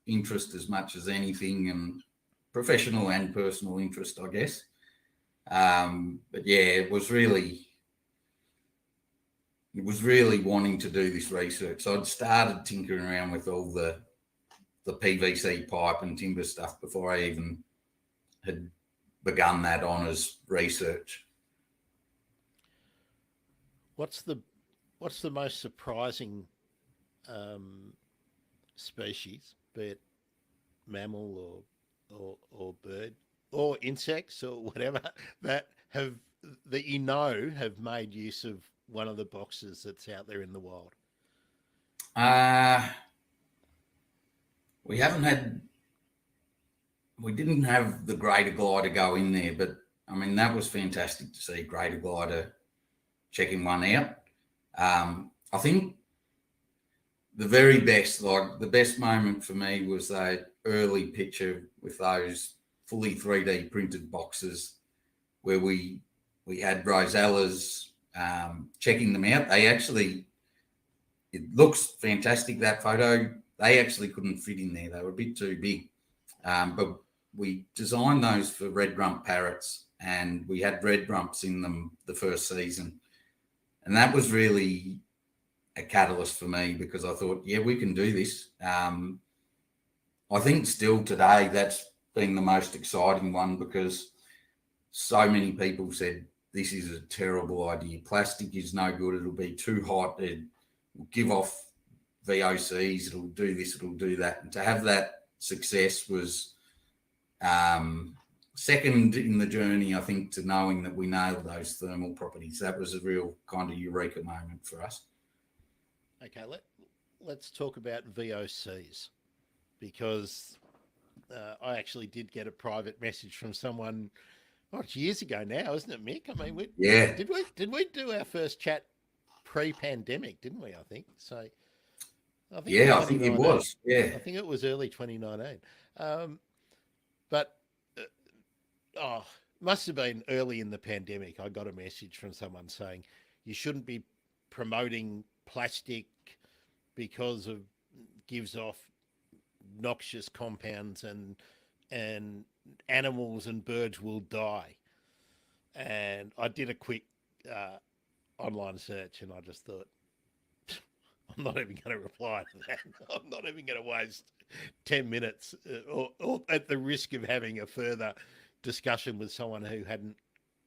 Speaker 3: interest as much as anything, and professional and personal interest, I guess. But yeah, it was really wanting to do this research. So I'd started tinkering around with all the PVC pipe and timber stuff before I even had begun that honours research.
Speaker 2: What's the what's the most surprising um, species, be it mammal or bird or insects or whatever that have have made use of one of the boxes that's out there in the wild?
Speaker 3: Uh, we haven't had, we didn't have the greater glider go in there, but I mean, that was fantastic to see greater glider checking one out. I think the very best, like the best moment for me was that early picture with those fully 3D printed boxes where we had rosellas checking them out. It looks fantastic, that photo. They actually couldn't fit in there. They were a bit too big. But we designed those for red rump parrots, and we had red rumps in them the first season. And that was really a catalyst for me, because I thought, yeah, we can do this. I think still today that's been the most exciting one, because so many people said this is a terrible idea. Plastic is no good. It'll be too hot. It will give off VOCs. It'll do this. It'll do that. And to have that success was second in the journey, I think, to knowing that we nailed those thermal properties. That was a real kind of eureka moment for us.
Speaker 2: Okay, let's talk about VOCs, because I actually did get a private message from someone. Oh, it's years ago now, isn't it, Mick? I mean,
Speaker 3: Yeah.
Speaker 2: did we do our first chat pre-pandemic? Didn't we? I think so. I think
Speaker 3: Yeah, I think it was. Yeah.
Speaker 2: I think it was early 2019. But must have been early in the pandemic. I got a message from someone saying you shouldn't be promoting plastic because of gives off noxious compounds and animals and birds will die. And I did a quick online search, and I just thought, I'm not even going to reply to that. I'm not even going to waste 10 minutes or at the risk of having a further discussion with someone who hadn't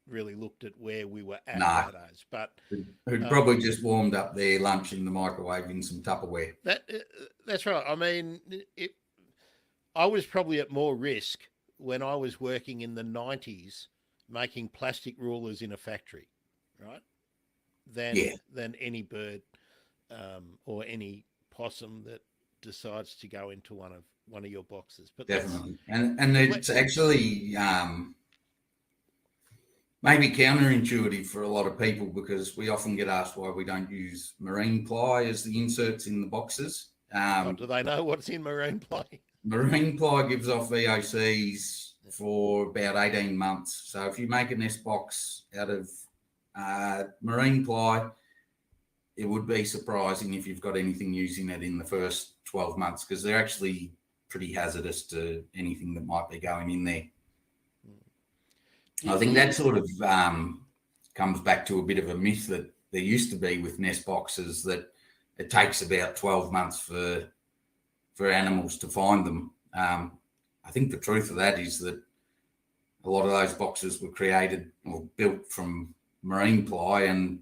Speaker 2: really looked at where we were at nowadays. But
Speaker 3: who'd probably just warmed up their lunch in the microwave in some Tupperware.
Speaker 2: That's right. I mean, I was probably at more risk when I was working in the 90s making plastic rulers in a factory, right?
Speaker 3: Yeah,
Speaker 2: than any bird or any possum that decides to go into one of your boxes. But
Speaker 3: definitely. And
Speaker 2: let,
Speaker 3: it's actually maybe counterintuitive for a lot of people because we often get asked why we don't use marine ply as the inserts in the boxes.
Speaker 2: oh, do they know what's in marine play?
Speaker 3: Marine ply gives off VOCs for about 18 months. So if you make a nest box out of marine ply, it would be surprising if you've got anything using it in the first 12 months because they're actually pretty hazardous to anything that might be going in there. I think that sort of comes back to a bit of a myth that there used to be with nest boxes that it takes about 12 months for animals to find them. I think the truth of that is that a lot of those boxes were created or built from marine ply and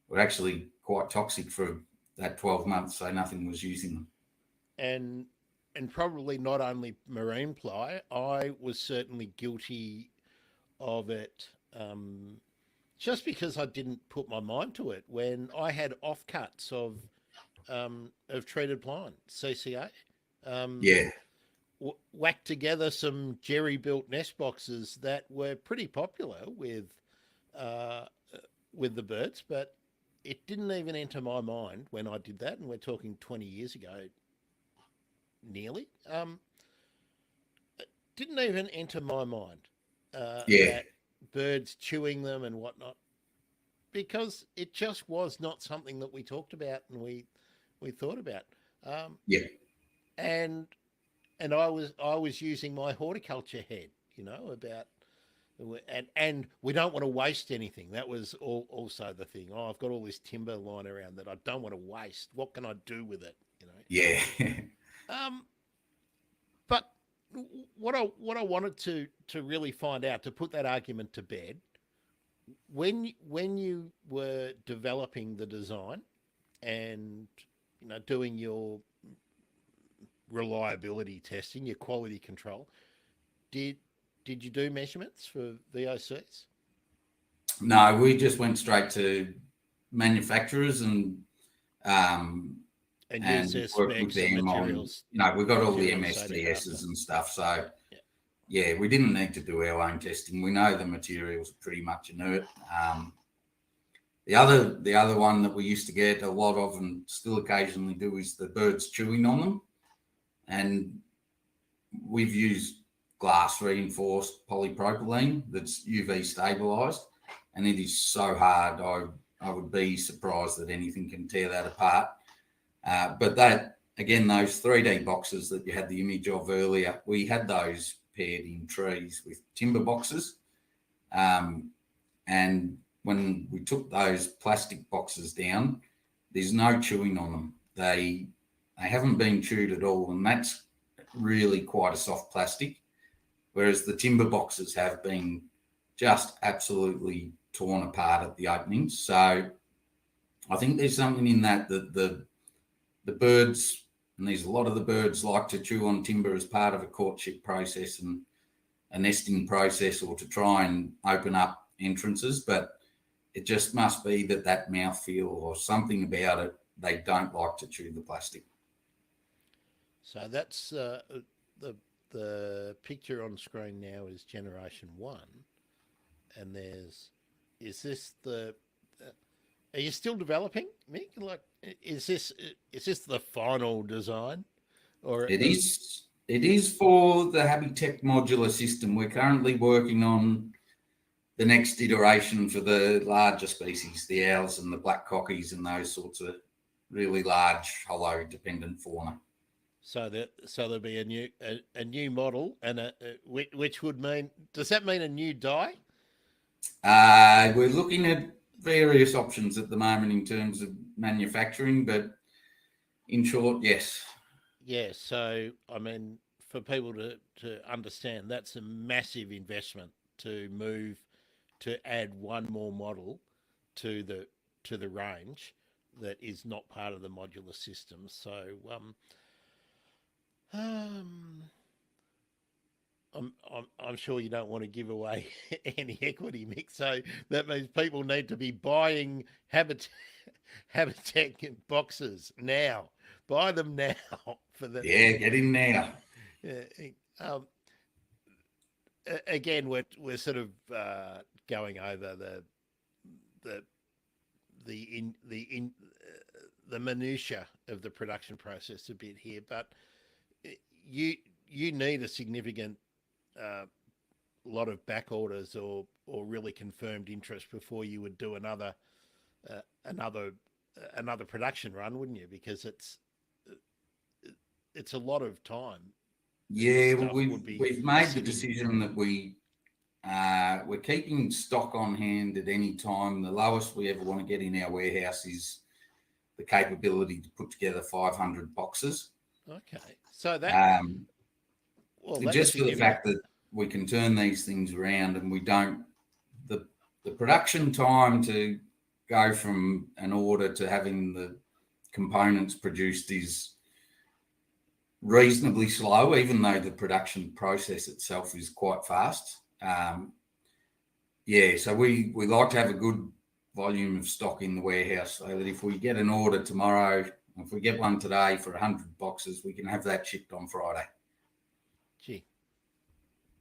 Speaker 3: were actually quite toxic for that 12 months, so nothing was using them.
Speaker 2: And probably not only marine ply. I was certainly guilty of it, just because I didn't put my mind to it. When I had offcuts of treated pine (CCA),
Speaker 3: Yeah,
Speaker 2: whacked together some jerry built nest boxes that were pretty popular uh, with the birds, but it didn't even enter my mind when I did that, and we're talking 20 years ago, nearly. Didn't even enter my mind
Speaker 3: yeah,
Speaker 2: that birds chewing them and whatnot, because it just was not something that we talked about and we thought about. Um,
Speaker 3: yeah,
Speaker 2: and and I was using my horticulture head, about and we don't want to waste anything. That was also the thing. Oh, I've got all this timber lying around that I don't want to waste. What can I do with it?
Speaker 3: yeah.
Speaker 2: Um, but what I wanted to really find out, to put that argument to bed, when you were developing the design and doing your reliability testing, your quality control, did did you do measurements for VOCs
Speaker 3: No, we just went straight to manufacturers um,
Speaker 2: and use
Speaker 3: and
Speaker 2: their
Speaker 3: worked with
Speaker 2: specs and
Speaker 3: them on,
Speaker 2: materials
Speaker 3: we've got all the
Speaker 2: materials they look after?
Speaker 3: MSDSs and stuff. So,
Speaker 2: Yeah.
Speaker 3: yeah, we didn't need to do our own testing. We know the materials are pretty much inert. The other one that we used to get a lot of and still occasionally do is the birds chewing on them. And we've used glass reinforced polypropylene that's UV stabilized, and it is so hard. I would be surprised that anything can tear that apart. But that, again, those 3D boxes that you had the image of earlier, we had those paired in trees with timber boxes. And when we took those plastic boxes down, there's no chewing on them. They haven't been chewed at all, and that's really quite a soft plastic. Whereas the timber boxes have been just absolutely torn apart at the openings. So I think there's something in that the birds, and there's a lot of the birds like to chew on timber as part of a courtship process and a nesting process, or to try and open up entrances. But it just must be that mouthfeel or something about it, they don't like to chew the plastic.
Speaker 2: So that's the picture on screen now is generation one, and is this the are you still developing, Mick? Like, is this the final design, or
Speaker 3: It is. It is for the Habitat modular system. We're currently working on the next iteration for the larger species, the owls and the black cockies and those sorts of really large hollow dependent fauna.
Speaker 2: so there'll be a new model and which would mean, does that mean a new die?
Speaker 3: We're looking at various options at the moment in terms of manufacturing, but in short, yes.
Speaker 2: Yeah. So I mean, for people to understand, that's a massive investment to move to add one more model to the range that is not part of the modular system. So um, I'm sure you don't want to give away any equity, Mick. So that means people need to be buying Habitat boxes now. Buy them now for the.
Speaker 3: Yeah, get in now.
Speaker 2: Um, Again, we're sort of going over the the minutiae of the production process a bit here, but you you need a significant uh, lot of back orders or really confirmed interest before you would do uh, another another production run, wouldn't you? Because it's a lot of time. This
Speaker 3: Yeah, well,
Speaker 2: stuff would be
Speaker 3: we've made the
Speaker 2: sitting.
Speaker 3: decision that we're keeping stock on hand at any time. The lowest we ever want to get in our warehouse is the capability to put together 500 boxes.
Speaker 2: Okay, so that's
Speaker 3: Just for the
Speaker 2: significant.
Speaker 3: fact that we can turn these things around and we don't the production time to go from an order to having the components produced is reasonably slow, even though the production process itself is quite fast. So we like to have a good volume of stock in the warehouse so that if we get an order tomorrow, if we get one today for 100 boxes, we can have that shipped on Friday.
Speaker 2: Gee,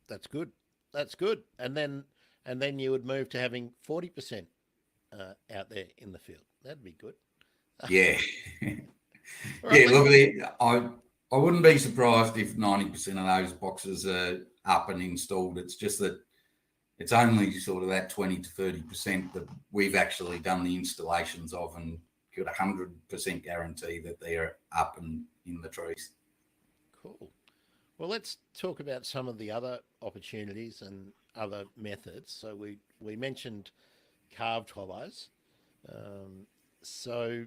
Speaker 2: that's good. That's good. And then you would move to having 40% out there in the field. That'd be good.
Speaker 3: Yeah.
Speaker 2: All right,
Speaker 3: Look, I wouldn't be surprised if 90% of those boxes are up and installed. It's just that it's only sort of that 20 to 30% that we've actually done the installations of and got 100% guarantee that they're up and in the trees.
Speaker 2: cool. Well, let's talk about some of the other opportunities and other methods. So we mentioned carved hollows. So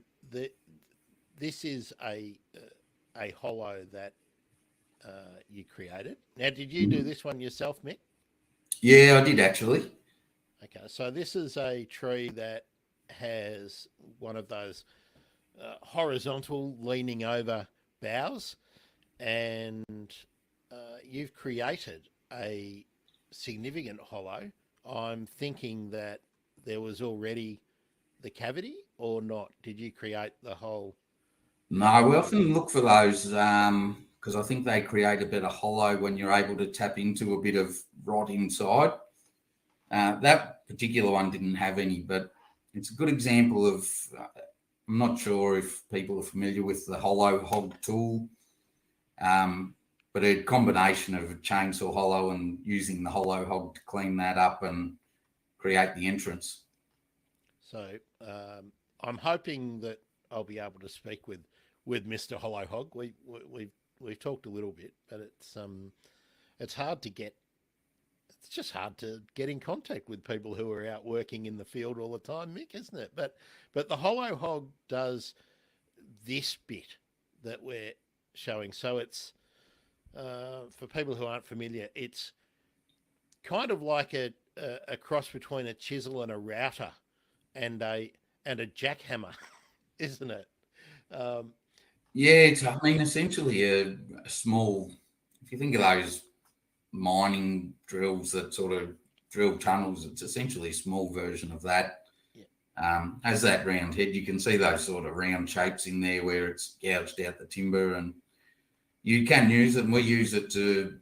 Speaker 2: this is a hollow that you created. Now, did you do this one yourself, Mick?
Speaker 3: Yeah, I did actually.
Speaker 2: Okay, so this is a tree that has one of those horizontal leaning over boughs, and you've created a significant hollow. I'm thinking that there was already the cavity or not. Did you create the whole?
Speaker 3: No, we often look for those because I think they create a better hollow when you're able to tap into a bit of rot inside. That particular one didn't have any, but it's a good example of. I'm not sure if people are familiar with the hollow hog tool, but a combination of a chainsaw hollow and using the hollow hog to clean that up and create the entrance.
Speaker 2: So I'm hoping that I'll be able to speak with Mr. Hollow Hog. We've talked a little bit, but it's hard to get. It's just hard to get in contact with people who are out working in the field all the time, Mick, isn't it? But the Hollow Hog does this bit that we're showing. So it's for people who aren't familiar, it's kind of like a cross between a chisel and a router and a jackhammer, isn't it?
Speaker 3: It's essentially a small. If you think of those mining drills that sort of drill tunnels, it's essentially a small version of that. Has that round head. You can see those sort of round shapes in there where it's gouged out the timber, and you can use it, and we use it to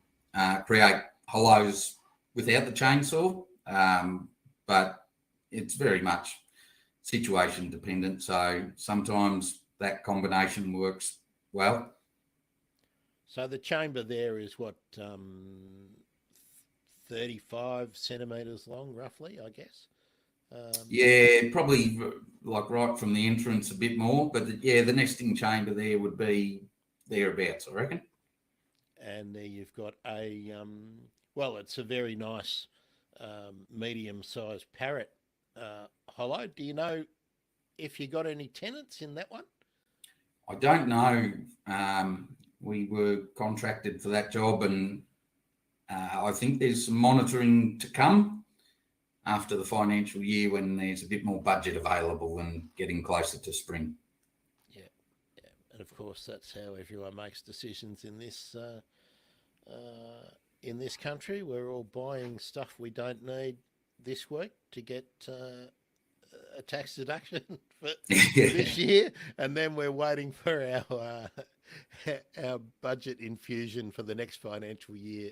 Speaker 3: create hollows without the chainsaw, but it's very much situation dependent. So sometimes that combination works well.
Speaker 2: So the chamber there is what 35 centimetres long, roughly, I guess.
Speaker 3: Probably like right from the entrance a bit more, but the nesting chamber there would be thereabouts, I reckon.
Speaker 2: And there you've got it's a very nice medium-sized parrot hollow. Do you know if you got any tenants in that one?
Speaker 3: I don't know. We were contracted for that job, and I think there's some monitoring to come after the financial year when there's a bit more budget available and getting closer to spring.
Speaker 2: Yeah. And of course, that's how everyone makes decisions in in this country. We're all buying stuff we don't need this week to get a tax deduction for this year, and then we're waiting for our budget infusion for the next financial year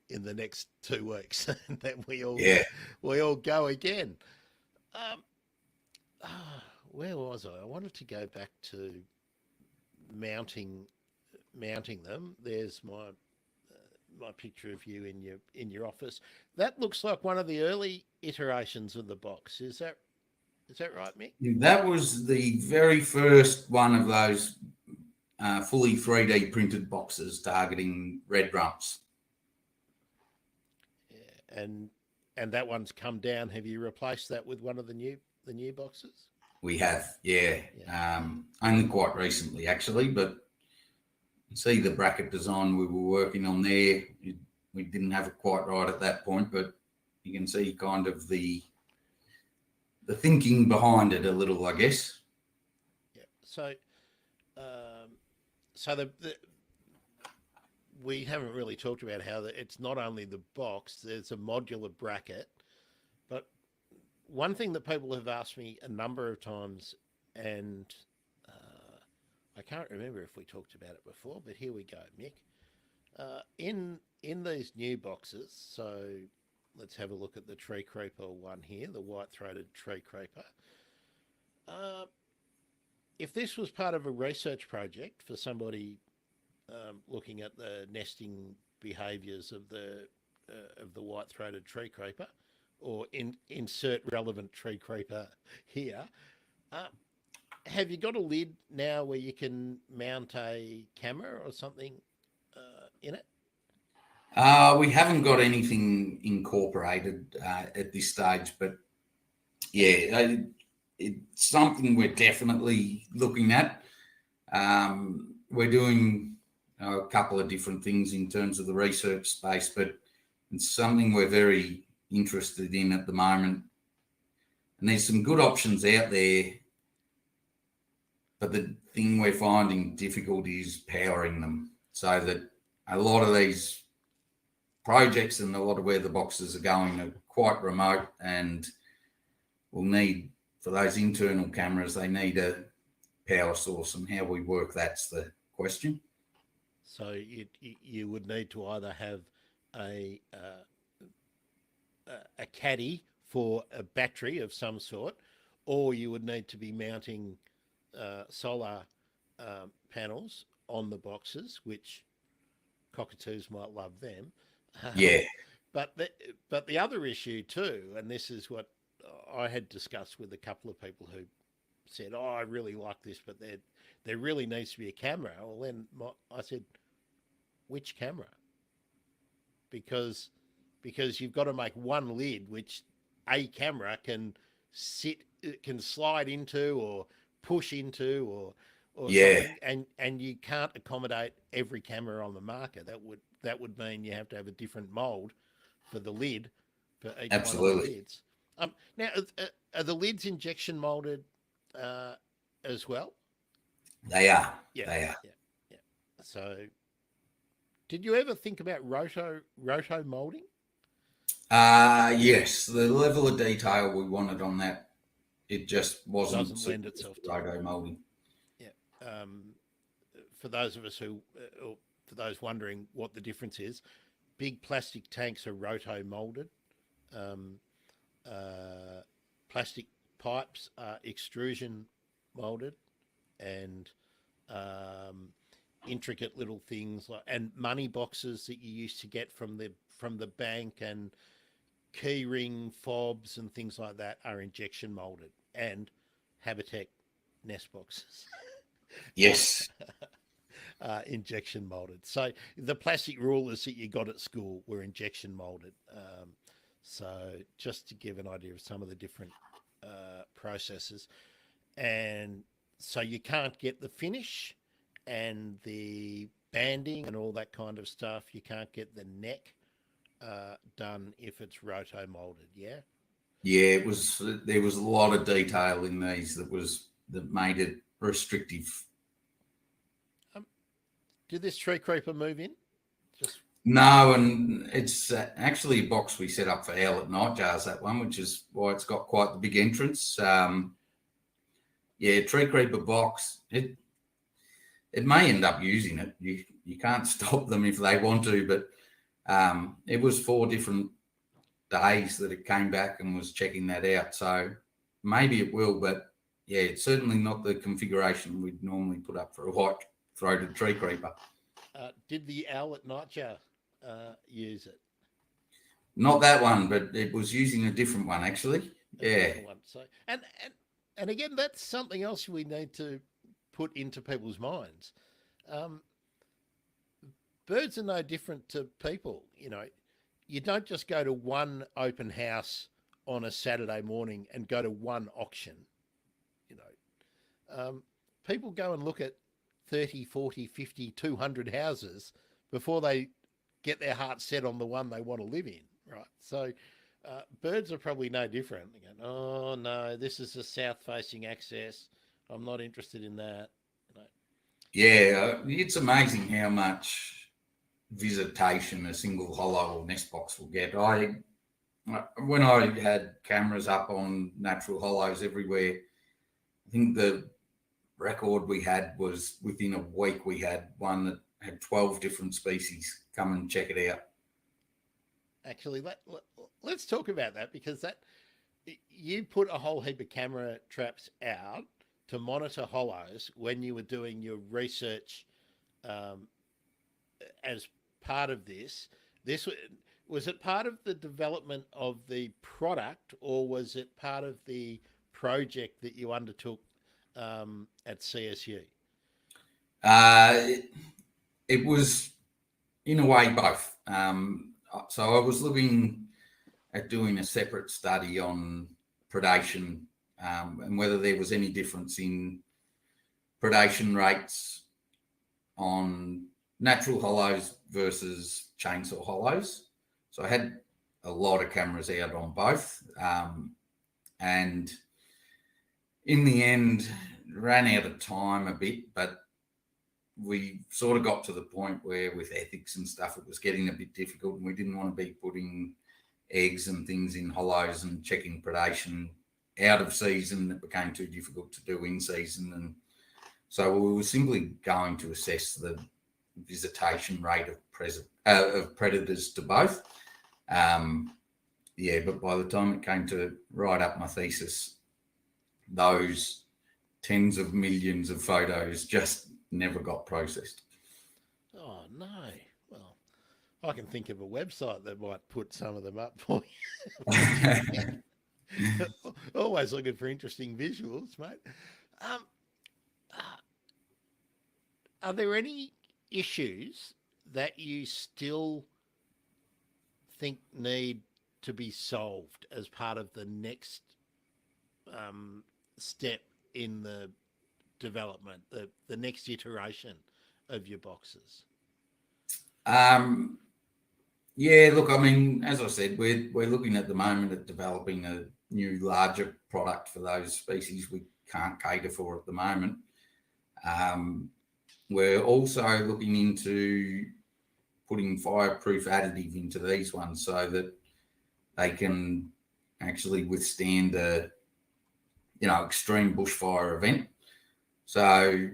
Speaker 2: in the next 2 weeks, and then we all go again. Where was I? I wanted to go back to mounting them. There's my picture of you in your office. That looks like one of the early iterations of the box. Is that right, Mick?
Speaker 3: That was the very first one of those fully 3D printed boxes targeting red rumps.
Speaker 2: Yeah, and that one's come down. Have you replaced that with one of the new boxes?
Speaker 3: We have, yeah. Only quite recently, actually, but you see the bracket design we were working on there. We didn't have it quite right at that point, but you can see kind of the thinking behind it a little, I guess.
Speaker 2: Yeah. So, we haven't really talked about how it's not only the box. There's a modular bracket, but one thing that people have asked me a number of times, and I can't remember if we talked about it before, but here we go, Mick. In these new boxes, so let's have a look at the tree creeper one here, the white-throated tree creeper. If this was part of a research project for somebody looking at the nesting behaviours of the white-throated tree creeper, or insert relevant tree creeper here, have you got a lid now where you can mount a camera or something in it?
Speaker 3: We haven't got anything incorporated at this stage, but yeah, it's something we're definitely looking at. We're doing a couple of different things in terms of the research space, but it's something we're very interested in at the moment. And there's some good options out there, but the thing we're finding difficult is powering them, so that a lot of these projects and a lot of where the boxes are going are quite remote, and will need, for those internal cameras, they need a power source, and how we work that's the question.
Speaker 2: So you would need to either have a caddy for a battery of some sort, or you would need to be mounting solar panels on the boxes, which cockatoos might love them.
Speaker 3: Yeah.
Speaker 2: But the other issue too, and this is what I had discussed with a couple of people who said, "Oh, I really like this, but there really needs to be a camera." Well, then I said, "Which camera?" Because you've got to make one lid which a camera can slide into or push into or something, and you can't accommodate every camera on the market. That would mean you have to have a different mold for the lid for each one of the lids. Now, are the lids injection molded as well?
Speaker 3: They are.
Speaker 2: Yeah,
Speaker 3: they are.
Speaker 2: Yeah. So, did you ever think about roto molding?
Speaker 3: Yes, the level of detail we wanted on that, it just
Speaker 2: doesn't lend itself to
Speaker 3: roto molding.
Speaker 2: Yeah. For those of us or for those wondering what the difference is, big plastic tanks are roto molded. Plastic pipes are extrusion molded, and intricate little things and money boxes that you used to get from the bank, and key ring fobs and things like that are injection molded, and Habitat nest boxes.
Speaker 3: Yes.
Speaker 2: Injection molded. So the plastic rulers that you got at school were injection molded. So just to give an idea of some of the different processes. And so you can't get the finish and the banding and all that kind of stuff. You can't get the neck done if it's roto molded. Yeah.
Speaker 3: Yeah, there was a lot of detail in these that made it restrictive.
Speaker 2: Did this tree creeper move in?
Speaker 3: No, and it's actually a box we set up for owl at night jars, that one, which is why it's got quite the big entrance. Yeah, tree creeper box. It may end up using it. You can't stop them if they want to, but it was 4 different days that it came back and was checking that out. So maybe it will, but yeah, it's certainly not the configuration we'd normally put up for a white-throated tree creeper.
Speaker 2: Did the owl at nightjar use it?
Speaker 3: Not that one, but it was using a different one actually. Yeah.
Speaker 2: One. So and again, that's something else we need to put into people's minds. Birds are no different to people. You know, you don't just go to one open house on a Saturday morning and go to one auction. You know, people go and look at 30, 40, 50, 200 houses before they get their heart set on the one they want to live in, right? So birds are probably no different. They go, oh, no, this is a south-facing access. I'm not interested in that. You know.
Speaker 3: Yeah, it's amazing how much visitation a single hollow or nest box will get. When I had cameras up on natural hollows everywhere, I think the record we had was within a week we had one that had 12 different species come and check it out.
Speaker 2: Actually, let's talk about that, because that you put a whole heap of camera traps out to monitor hollows when you were doing your research as part of this. Was it part of the development of the product, or was it part of the project that you undertook at CSU?
Speaker 3: It was in a way both. So I was looking at doing a separate study on predation and whether there was any difference in predation rates on natural hollows versus chainsaw hollows. So I had a lot of cameras out on both, and in the end ran out of time a bit, but we sort of got to the point where with ethics and stuff it was getting a bit difficult, and we didn't want to be putting eggs and things in hollows and checking predation out of season. It became too difficult to do in season, and so we were simply going to assess the visitation rate of predators to both. But by the time it came to write up my thesis, those tens of millions of photos just never got processed.
Speaker 2: Oh, no. Well, I can think of a website that might put some of them up for you. Always looking for interesting visuals, mate. Are there any issues that you still think need to be solved as part of the next step in the development, the next iteration of your boxes?
Speaker 3: Look, I mean, as I said, we're looking at the moment at developing a new larger product for those species we can't cater for at the moment. We're also looking into putting fireproof additive into these ones so that they can actually withstand a extreme bushfire event. So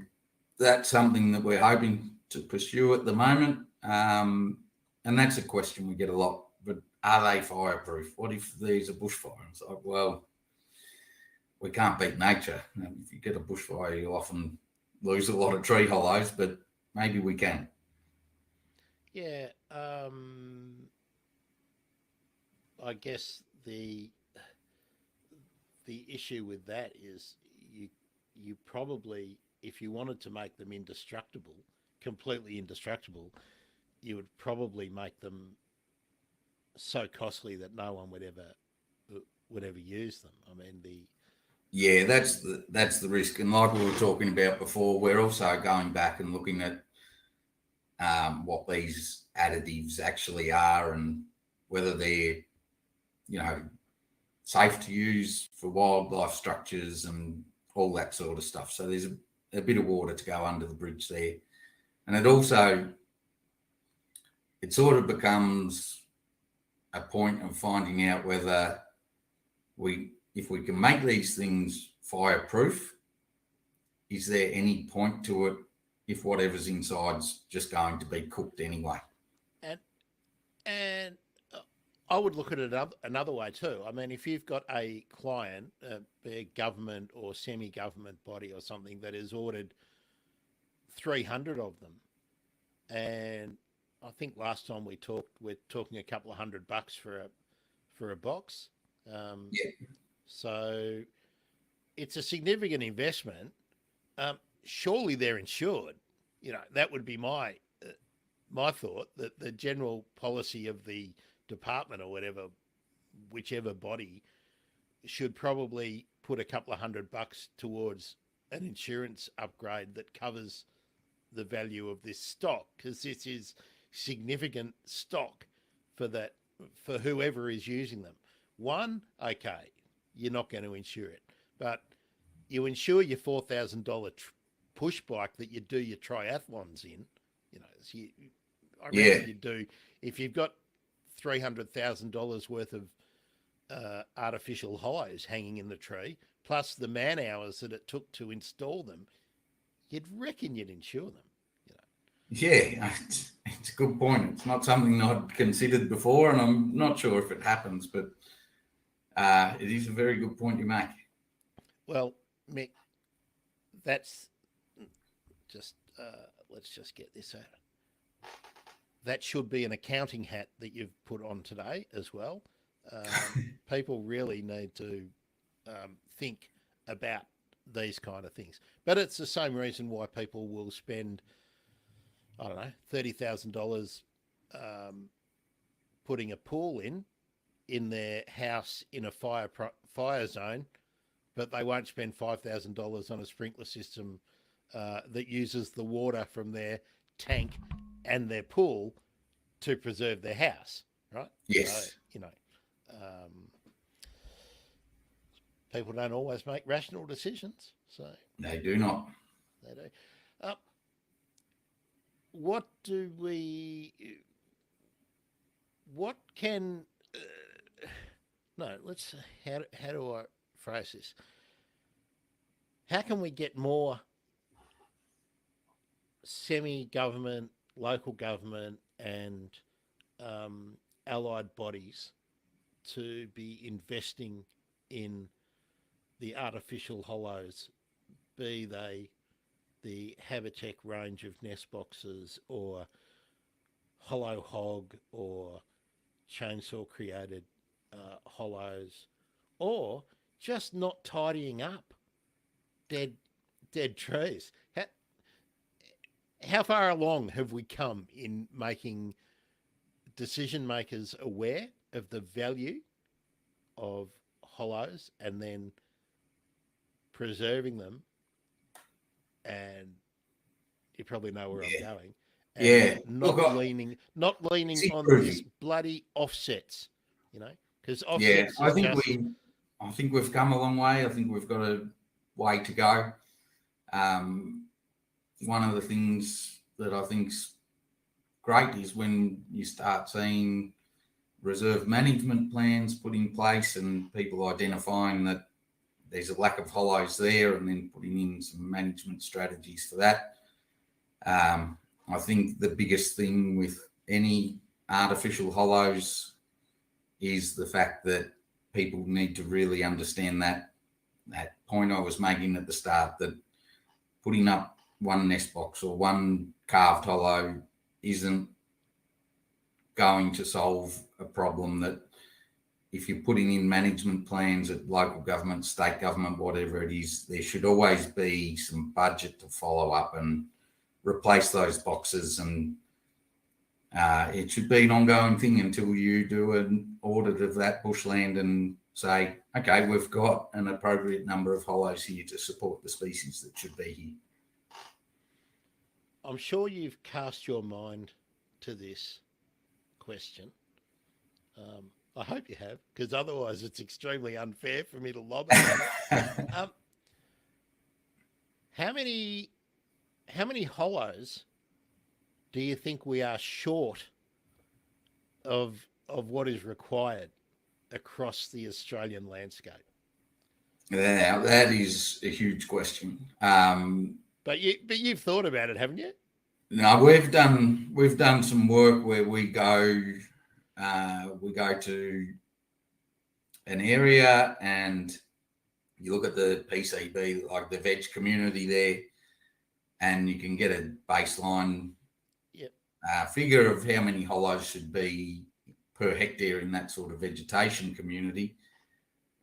Speaker 3: that's something that we're hoping to pursue at the moment. And that's a question we get a lot, but are they fireproof? What if there's a bushfire? It's like, well, we can't beat nature. If you get a bushfire, you'll often lose a lot of tree hollows, but maybe we can.
Speaker 2: Yeah, I guess the issue with that is you probably, if you wanted to make them indestructible, completely indestructible, you would probably make them so costly that no one would ever use them. I mean,
Speaker 3: that's the risk. And like we were talking about before, we're also going back and looking at what these additives actually are and whether they're, safe to use for wildlife structures and all that sort of stuff. So there's a bit of water to go under the bridge there. And it it sort of becomes a point of finding out whether if we can make these things fireproof, is there any point to it if whatever's inside's just going to be cooked anyway?
Speaker 2: And I would look at it another way too. I mean, if you've got a client, a government or semi-government body or something that has ordered 300 of them, and I think last time we're talking a couple of $100 for a box.
Speaker 3: Yeah.
Speaker 2: So it's a significant investment. Surely they're insured. That would be my thought, that the general policy of the department or whichever body, should probably put a couple of $100 towards an insurance upgrade that covers the value of this stock, because this is significant stock for whoever is using them. One, okay, you're not going to insure it, but you insure your $4,000 push bike that you do your triathlons in. So I reckon you do, if you've got $300,000 worth of artificial hollows hanging in the tree, plus the man hours that it took to install them, you'd reckon you'd insure them.
Speaker 3: Yeah, it's a good point. It's not something I'd considered before, and I'm not sure if it happens, but it is a very good point you make.
Speaker 2: Well, Mick, that's just, let's just get this out. That should be an accounting hat that you've put on today as well. People really need to think about these kind of things. But it's the same reason why people will spend, I don't know, $30,000 putting a pool in their house in a fire zone, but they won't spend $5,000 on a sprinkler system that uses the water from their tank and their pool to preserve their house, right?
Speaker 3: Yes.
Speaker 2: So, people don't always make rational decisions. So
Speaker 3: they do not.
Speaker 2: They do. What can? No. Let's. How do I phrase this? How can we get more semi-government, local government, and allied bodies to be investing in the artificial hollows, be they the Habitek range of nest boxes or Hollow Hog or chainsaw created hollows, or just not tidying up dead trees? How far along have we come in making decision makers aware of the value of hollows and then preserving them? And you probably know where I'm going. And not leaning on this bloody offsets, because offsets.
Speaker 3: Yeah, I think we've come a long way. I think we've got a way to go. One of the things that I think's great is when you start seeing reserve management plans put in place and people identifying that there's a lack of hollows there and then putting in some management strategies for that. I think the biggest thing with any artificial hollows is the fact that people need to really understand that point I was making at the start, that putting up one nest box or one carved hollow isn't going to solve a problem. That if you're putting in management plans at local government, state government, whatever it is, there should always be some budget to follow up and replace those boxes. And it should be an ongoing thing until you do an audit of that bushland and say, okay, we've got an appropriate number of hollows here to support the species that should be here.
Speaker 2: I'm sure you've cast your mind to this question. I hope you have, because otherwise it's extremely unfair for me to lob it. How many hollows do you think we are short of what is required across the Australian landscape?
Speaker 3: Now, that is a huge question.
Speaker 2: But you've thought about it, haven't you?
Speaker 3: No, we've done some work where we go to an area and you look at the PCB, like the veg community there, and you can get a baseline
Speaker 2: Yep.
Speaker 3: figure of how many hollows should be per hectare in that sort of vegetation community.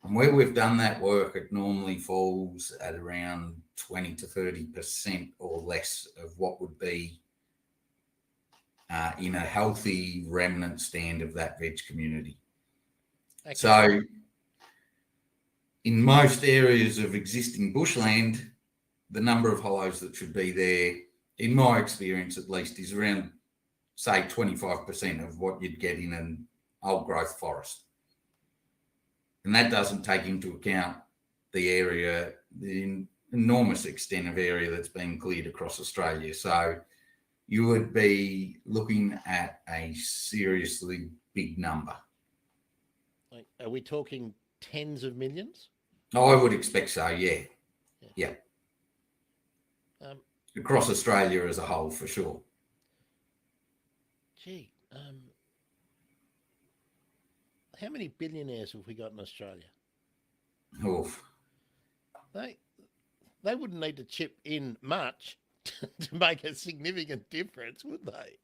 Speaker 3: And where we've done that work, it normally falls at around 20 to 30% or less of what would be in a healthy remnant stand of that veg community.
Speaker 2: Okay.
Speaker 3: So in most areas of existing bushland, the number of hollows that should be there, in my experience at least, is around, say, 25% of what you'd get in an old growth forest. And that doesn't take into account the area, the enormous extent of area that's been cleared across Australia. So you would be looking at a seriously big number.
Speaker 2: Like, are we talking tens of millions?
Speaker 3: I would expect so, yeah. Yeah. Across Australia as a whole, for sure.
Speaker 2: Gee, how many billionaires have we got in Australia?
Speaker 3: Oof.
Speaker 2: They wouldn't need to chip in much to make a significant difference, would they?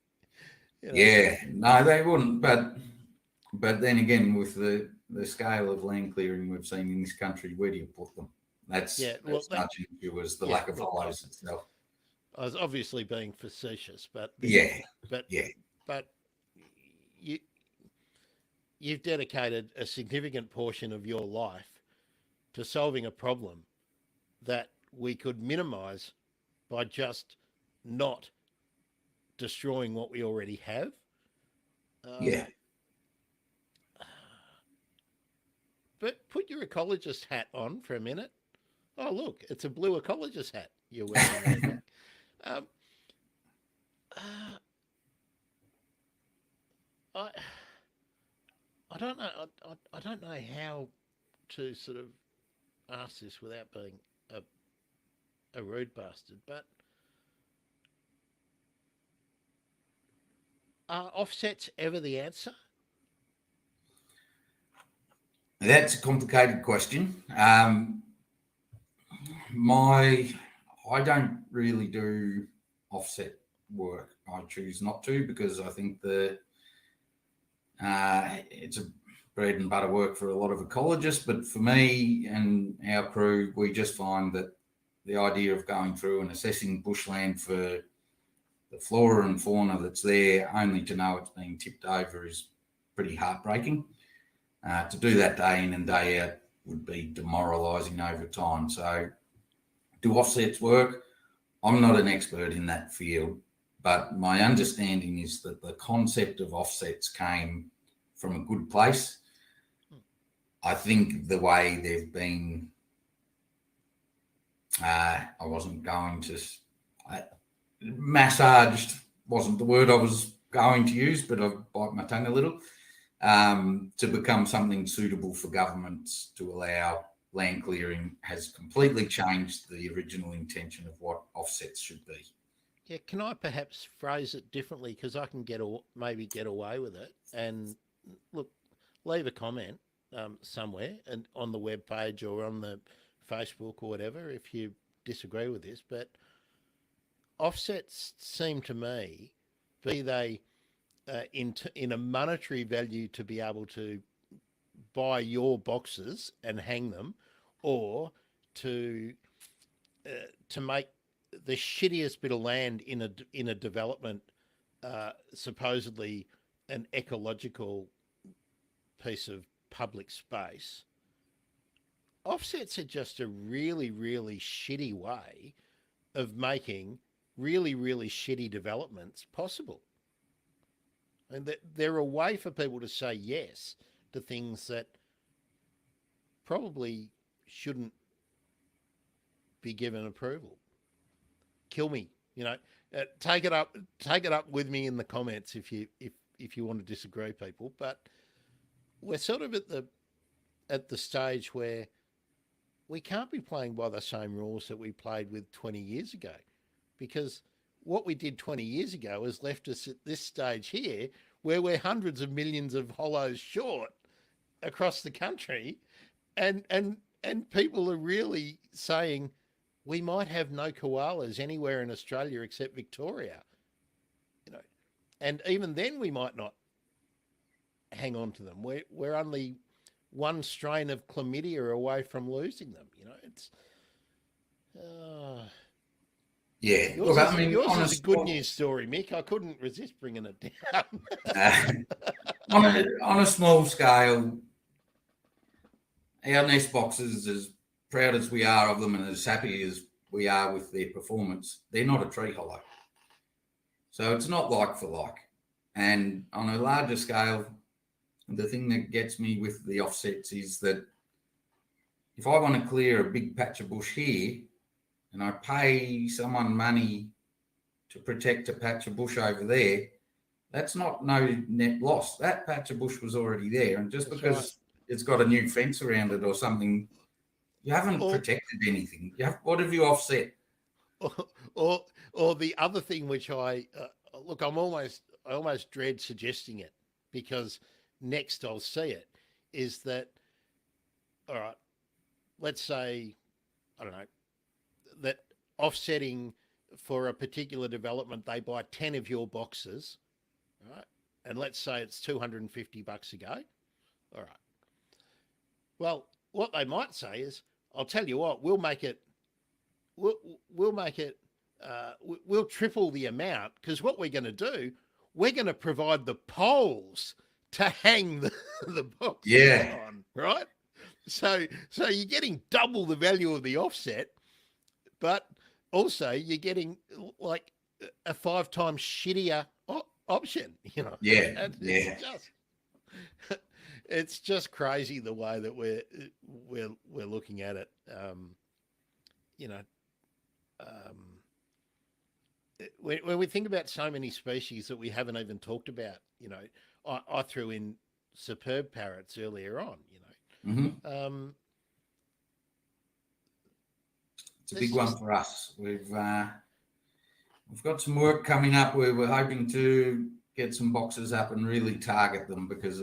Speaker 2: You know?
Speaker 3: Yeah, no, they wouldn't. But then again, with the scale of land clearing we've seen in this country, where do you put them? That's as much an issue as the lack of hollows itself.
Speaker 2: I was obviously being facetious, but you've dedicated a significant portion of your life to solving a problem that we could minimise by just not destroying what we already have. But put your ecologist hat on for a minute. Oh, look, it's a blue ecologist hat you're wearing. I don't know. I don't know how to sort of ask this without being a rude bastard, but are offsets ever the answer?
Speaker 3: That's a complicated question. I don't really do offset work. I choose not to because I think it's a bread and butter work for a lot of ecologists. But for me and our crew, we just find that the idea of going through and assessing bushland for the flora and fauna that's there, only to know it's being tipped over, is pretty heartbreaking. To do that day in and day out would be demoralising over time. So do offsets work? I'm not an expert in that field, but my understanding is that the concept of offsets came from a good place. I think the way they've been, I wasn't going to, massaged wasn't the word I was going to use, but I bite my tongue a little, to become something suitable for governments to allow land clearing has completely changed the original intention of what offsets should be.
Speaker 2: Yeah, can I perhaps phrase it differently because I can maybe get away with it? And look, leave a comment somewhere and on the web page or on the Facebook or whatever if you disagree with this. But offsets seem to me, be they in a monetary value to be able to buy your boxes and hang them, or to make the shittiest bit of land in a development supposedly an ecological piece of public space. Offsets are just a really, really shitty way of making really, really shitty developments possible. And they're a way for people to say yes to things that probably shouldn't be given approval. Kill me, take it up with me in the comments if if you want to disagree, people. But we're sort of at the stage where we can't be playing by the same rules that we played with 20 years ago, because what we did 20 years ago has left us at this stage here where we're hundreds of millions of hollows short across the country, and people are really saying we might have no koalas anywhere in Australia except Victoria, you know, and even then we might not hang on to them. We're only one strain of chlamydia away from losing them. You know, it's
Speaker 3: Yeah,
Speaker 2: yours
Speaker 3: look,
Speaker 2: is,
Speaker 3: I mean,
Speaker 2: yours
Speaker 3: on a
Speaker 2: is a good
Speaker 3: small,
Speaker 2: news story, Mick. I couldn't resist bringing it down.
Speaker 3: on a small scale, our nest boxes, as proud as we are of them and as happy as we are with their performance, they're not a tree hollow. So it's not like for like. And on a larger scale, the thing that gets me with the offsets is that if I want to clear a big patch of bush here and I pay someone money to protect a patch of bush over there, that's not no net loss. That patch of bush was already there. And just
Speaker 2: That's
Speaker 3: because
Speaker 2: right.
Speaker 3: it's got a new fence around it or something, you haven't
Speaker 2: Or,
Speaker 3: protected anything. What have you offset?
Speaker 2: or, or the other thing, which I look, I almost dread suggesting it, because next I'll see it, is that, all right, let's say, I don't know, that offsetting for a particular development, they buy 10 of your boxes, right? And let's say it's $250 a go. All right. Well, what they might say is, I'll tell you what, we'll make it, we'll triple the amount, because what we're going to do, we're going to provide the poles to hang the boxes on, right? So you're getting double the value of the offset, but also you're getting like a 5 times shittier option, you know.
Speaker 3: Yeah,
Speaker 2: And
Speaker 3: yeah.
Speaker 2: it's just crazy the way that we're looking at it. You know, when we think about so many species that we haven't even talked about, you know, I threw in superb parrots earlier on, you know.
Speaker 3: Mm-hmm. It's a big one for us. We've got some work coming up where we're hoping to get some boxes up and really target them, because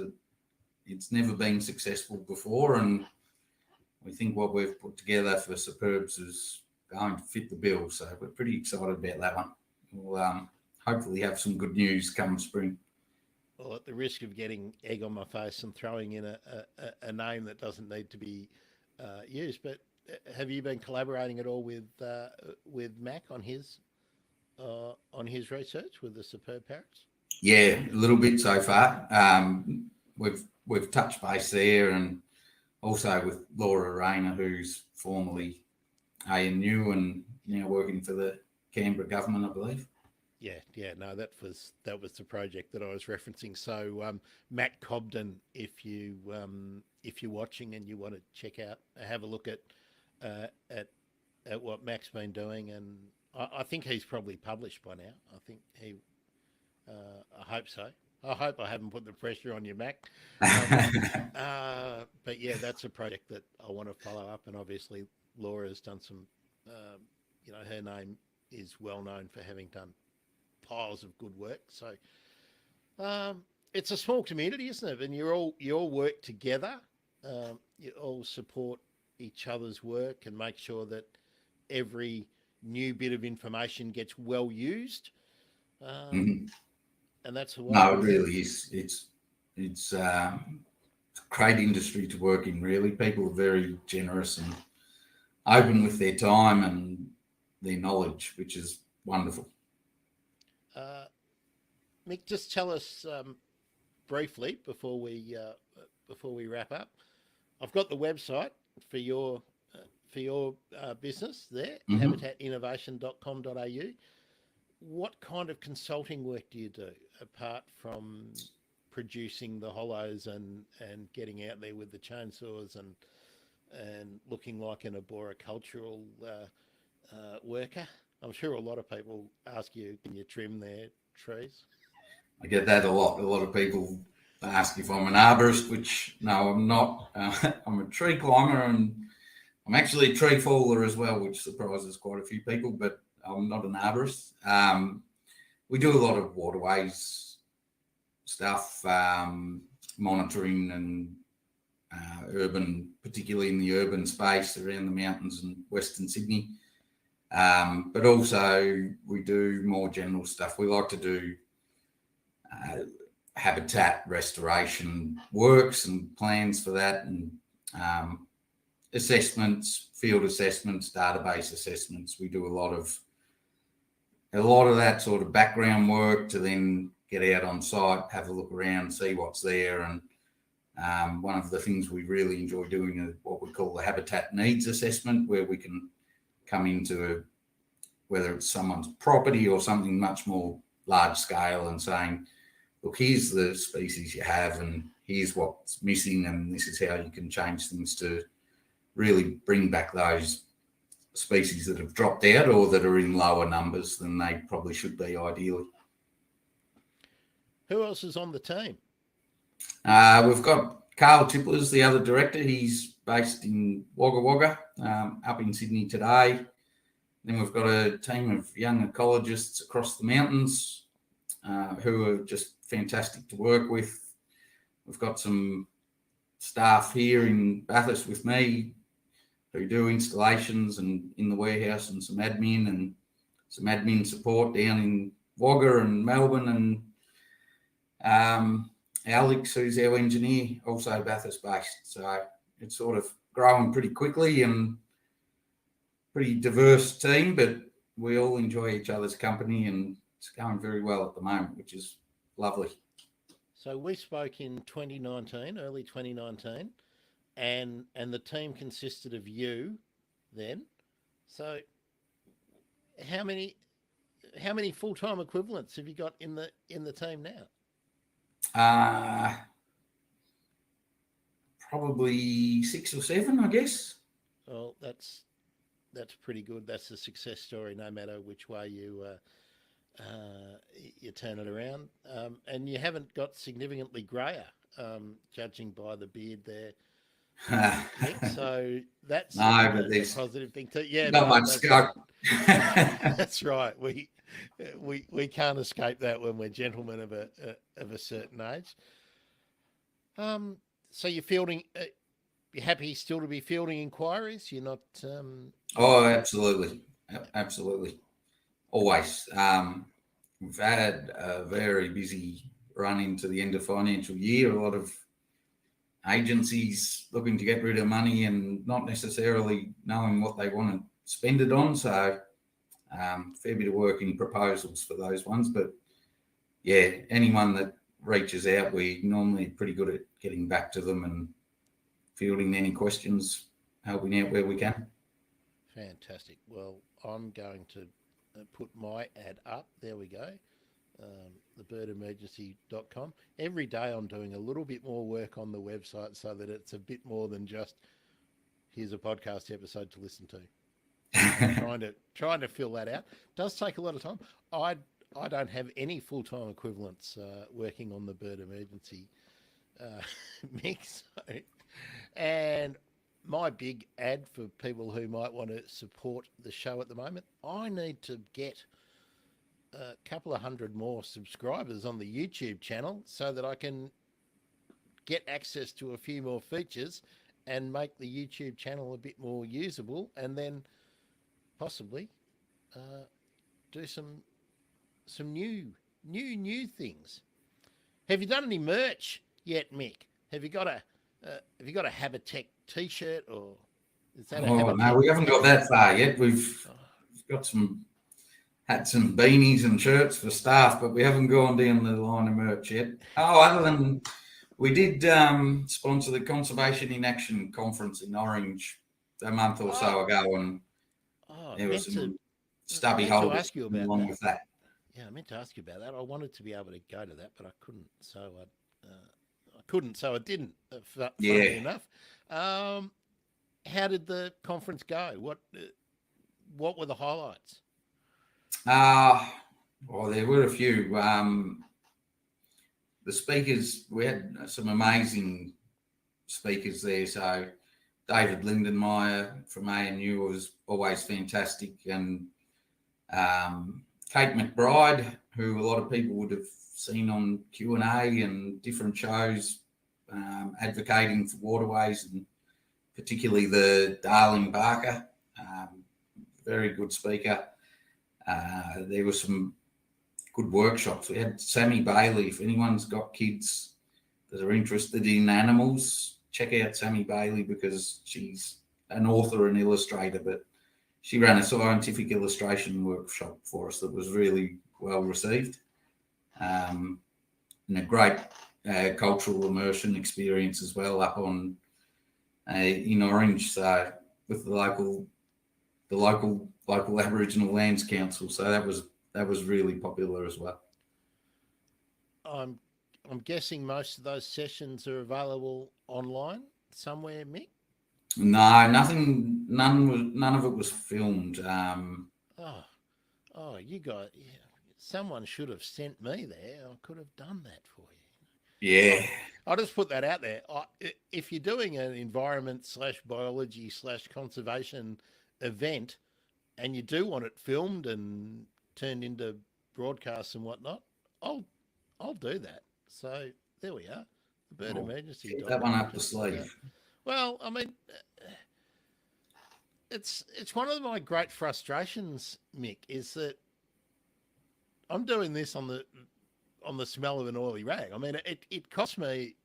Speaker 3: it's never been successful before, and we think what we've put together for superbs is going to fit the bill. So we're pretty excited about that one. We'll hopefully have some good news come spring.
Speaker 2: Well, at the risk of getting egg on my face and throwing in a name that doesn't need to be used, but have you been collaborating at all with Mac on his research with the superb parrots?
Speaker 3: Yeah, a little bit so far. We've touched base there, and also with Laura Rayner, who's formerly ANU and now working for the Canberra government, I believe.
Speaker 2: Yeah, no, that was the project that I was referencing. So, Matt Cobden, if you're watching and you want to check out, have a look at what Mac's been doing, and I think he's probably published by now. I think I hope so. I hope I haven't put the pressure on you, Mac. But yeah, that's a project that I want to follow up, and obviously Laura's done some. Her name is well known for having done piles of good work. So it's a small community, isn't it? And you all work together. You all support each other's work and make sure that every new bit of information gets well used. And that's the way.
Speaker 3: No, it really is. It's a great industry to work in. Really, people are very generous and open with their time and their knowledge, which is wonderful.
Speaker 2: Mick, just tell us briefly before we wrap up. I've got the website for your business there, habitatinnovation.com.au. What kind of consulting work do you do apart from producing the hollows and getting out there with the chainsaws and looking like an arboricultural worker? I'm sure a lot of people ask you, can you trim their trees?
Speaker 3: I get that a lot. A lot of people ask if I'm an arborist, which no, I'm not. I'm a tree climber, and I'm actually a tree faller as well, which surprises quite a few people, but I'm not an arborist. We do a lot of waterways stuff, monitoring and urban, particularly in the urban space around the mountains in Western Sydney. But also we do more general stuff. We like to do habitat restoration works and plans for that, and assessments, field assessments, database assessments. We do a lot of that sort of background work to then get out on site, have a look around, see what's there. And one of the things we really enjoy doing is what we call the habitat needs assessment, where we can come into whether it's someone's property or something much more large scale and saying, look, here's the species you have and here's what's missing, and this is how you can change things to really bring back those species that have dropped out or that are in lower numbers than they probably should be ideally.
Speaker 2: Who else is on the team?
Speaker 3: We've got Carl Tipler's the other director. He's based in Wagga Wagga, up in Sydney today. Then we've got a team of young ecologists across the mountains who are just fantastic to work with. We've got some staff here in Bathurst with me who do installations and in the warehouse, and some admin support down in Wagga and Melbourne, and Alex, who's our engineer, also Bathurst based. So it's sort of growing pretty quickly and pretty diverse team, but we all enjoy each other's company and it's going very well at the moment, which is lovely.
Speaker 2: So we spoke in 2019, early 2019, and the team consisted of you then. So how many full-time equivalents have you got in the team now?
Speaker 3: Probably 6 or 7, I guess.
Speaker 2: Well, that's pretty good. That's a success story, no matter which way you turn it around. And you haven't got significantly greyer, judging by the beard there. Nick, so that's
Speaker 3: a
Speaker 2: positive thing too. Yeah,
Speaker 3: not much scope.
Speaker 2: That's right. We can't escape that when we're gentlemen of a certain age. So you're fielding. You're happy still to be fielding inquiries. You're not.
Speaker 3: Oh, absolutely, always. We've had a very busy run into the end of financial year. A lot of agencies looking to get rid of money and not necessarily knowing what they want to spend it on. So fair bit of work in proposals for those ones. But yeah, anyone that reaches out, we normally pretty good at getting back to them and fielding any questions, helping out where we can.
Speaker 2: Fantastic. Well, I'm going to put my ad up. There we go. thebirdemergency.com. Every day I'm doing a little bit more work on the website so that it's a bit more than just here's a podcast episode to listen to. trying to fill that out. It does take a lot of time. I don't have any full-time equivalents working on the Bird Emergency mix. So, and my big ad for people who might want to support the show at the moment, I need to get a couple of hundred more subscribers on the YouTube channel so that I can get access to a few more features and make the YouTube channel a bit more usable, and then possibly do some new things. Have you done any merch yet, Mick? Have you got a Habitat T-shirt, or is that?
Speaker 3: No, we haven't got that far yet. We've got had some beanies and shirts for staff, but we haven't gone down the line of merch yet. Oh, other than we did sponsor the Conservation in Action conference in Orange a month or so ago, and there was some stubby holders along with that.
Speaker 2: Yeah, I meant to ask you about that. I wanted to be able to go to that, but I couldn't. So I didn't. Funnily enough. How did the conference go? What were the highlights?
Speaker 3: Well, there were a few. the speakers, we had some amazing speakers there. So David Lindenmeyer from ANU was always fantastic, and Kate McBride, who a lot of people would have seen on Q&A and different shows, advocating for waterways, and particularly the Darling Barker, very good speaker. There were some good workshops. We had Sammy Bailey. If anyone's got kids that are interested in animals, check out Sammy Bailey, because she's an author and illustrator, but she ran a scientific illustration workshop for us that was really well received, and a great cultural immersion experience as well up on in Orange, so with the local Aboriginal Lands Council. So that was really popular as well.
Speaker 2: I'm guessing most of those sessions are available online somewhere, Mick?
Speaker 3: No, none of it was filmed.
Speaker 2: You got, someone should have sent me there. I could have done that for you.
Speaker 3: Yeah.
Speaker 2: I'll just put that out there. If you're doing an environment/biology/conservation event and you do want it filmed and turned into broadcasts and whatnot, I'll do that. So there we are. The bird emergency.
Speaker 3: Keep that one up the sleeve.
Speaker 2: Well, I mean, it's one of my great frustrations, Mick, is that I'm doing this on the smell of an oily rag. I mean, it costs me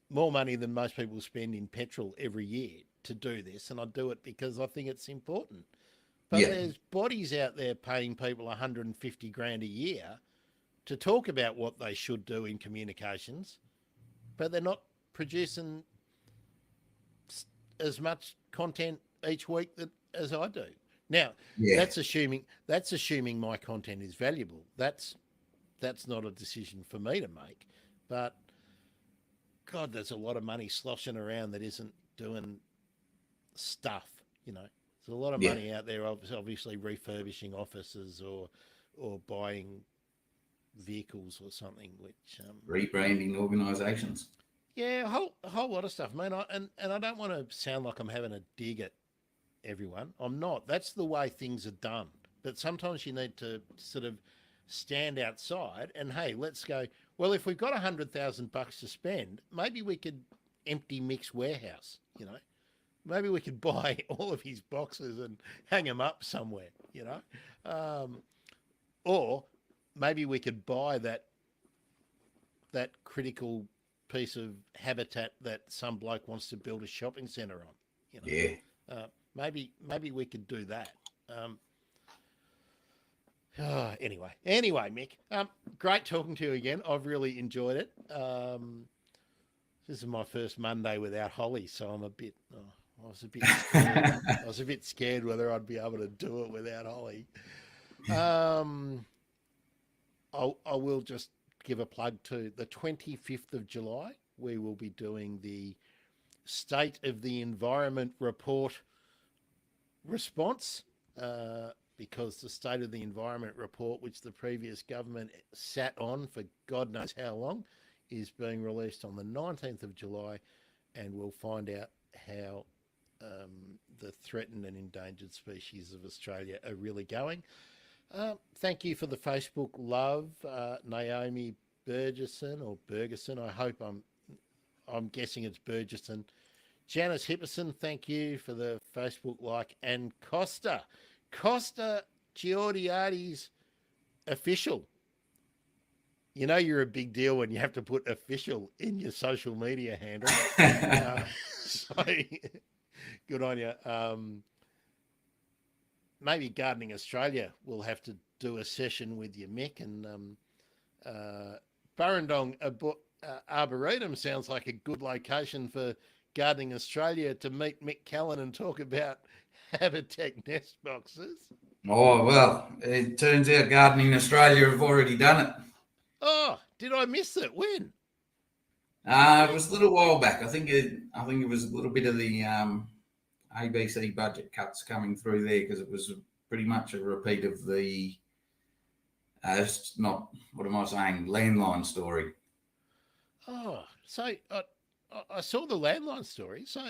Speaker 2: more money than most people spend in petrol every year to do this, and I do it because I think it's important. But there's bodies out there paying people 150 grand a year to talk about what they should do in communications, but they're not producing as much content each week as I do. Now, that's assuming my content is valuable. That's not a decision for me to make, but God, there's a lot of money sloshing around that isn't doing stuff. There's a lot of money out there, obviously refurbishing offices or buying vehicles or something, which
Speaker 3: rebranding organisations.
Speaker 2: Yeah, a whole lot of stuff, man. And I don't want to sound like I'm having a dig at everyone. I'm not. That's the way things are done. But sometimes you need to sort of stand outside and, hey, let's go, well, if we've got $100,000 to spend, maybe we could empty Mick's warehouse, Maybe we could buy all of his boxes and hang them up somewhere, or maybe we could buy that critical piece of habitat that some bloke wants to build a shopping centre on. Maybe we could do that. Anyway, Mick, great talking to you again. I've really enjoyed it. This is my first Monday without Holly, so I'm a bit. I was a bit scared. I was a bit scared whether I'd be able to do it without Holly. I will just give a plug to the 25th of July. We will be doing the State of the Environment Report response, because the State of the Environment Report, which the previous government sat on for God knows how long, is being released on the 19th of July, and we'll find out how the threatened and endangered species of Australia are really going. Thank you for the Facebook love, Naomi Burgesson or Bergeson. I hope I'm guessing it's Burgesson. Janice Hipperson, thank you for the Facebook like, and Costa Giordiades official. You're a big deal when you have to put official in your social media handle. So good on you. Maybe Gardening Australia will have to do a session with you, Mick, and Burrendong Arboretum sounds like a good location for Gardening Australia to meet Mick Callan and talk about habitat nest boxes.
Speaker 3: Oh, well, it turns out Gardening Australia have already done it.
Speaker 2: Oh, did I miss it? When?
Speaker 3: It was a little while back. I think it was a little bit of the ABC budget cuts coming through there, because it was pretty much a repeat of the It's not, what am I saying? Landline story.
Speaker 2: Oh, so I saw the landline story. So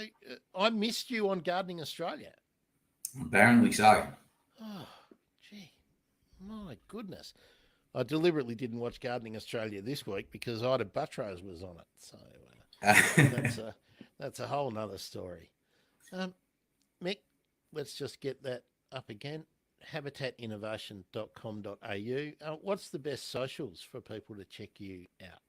Speaker 2: I missed you on Gardening Australia.
Speaker 3: Apparently so.
Speaker 2: Oh, gee, my goodness. I deliberately didn't watch Gardening Australia this week because Ida Buttrose was on it. So that's a whole nother story. Mick, let's just get that up again. habitatinnovation.com.au. What's the best socials for people to check you out?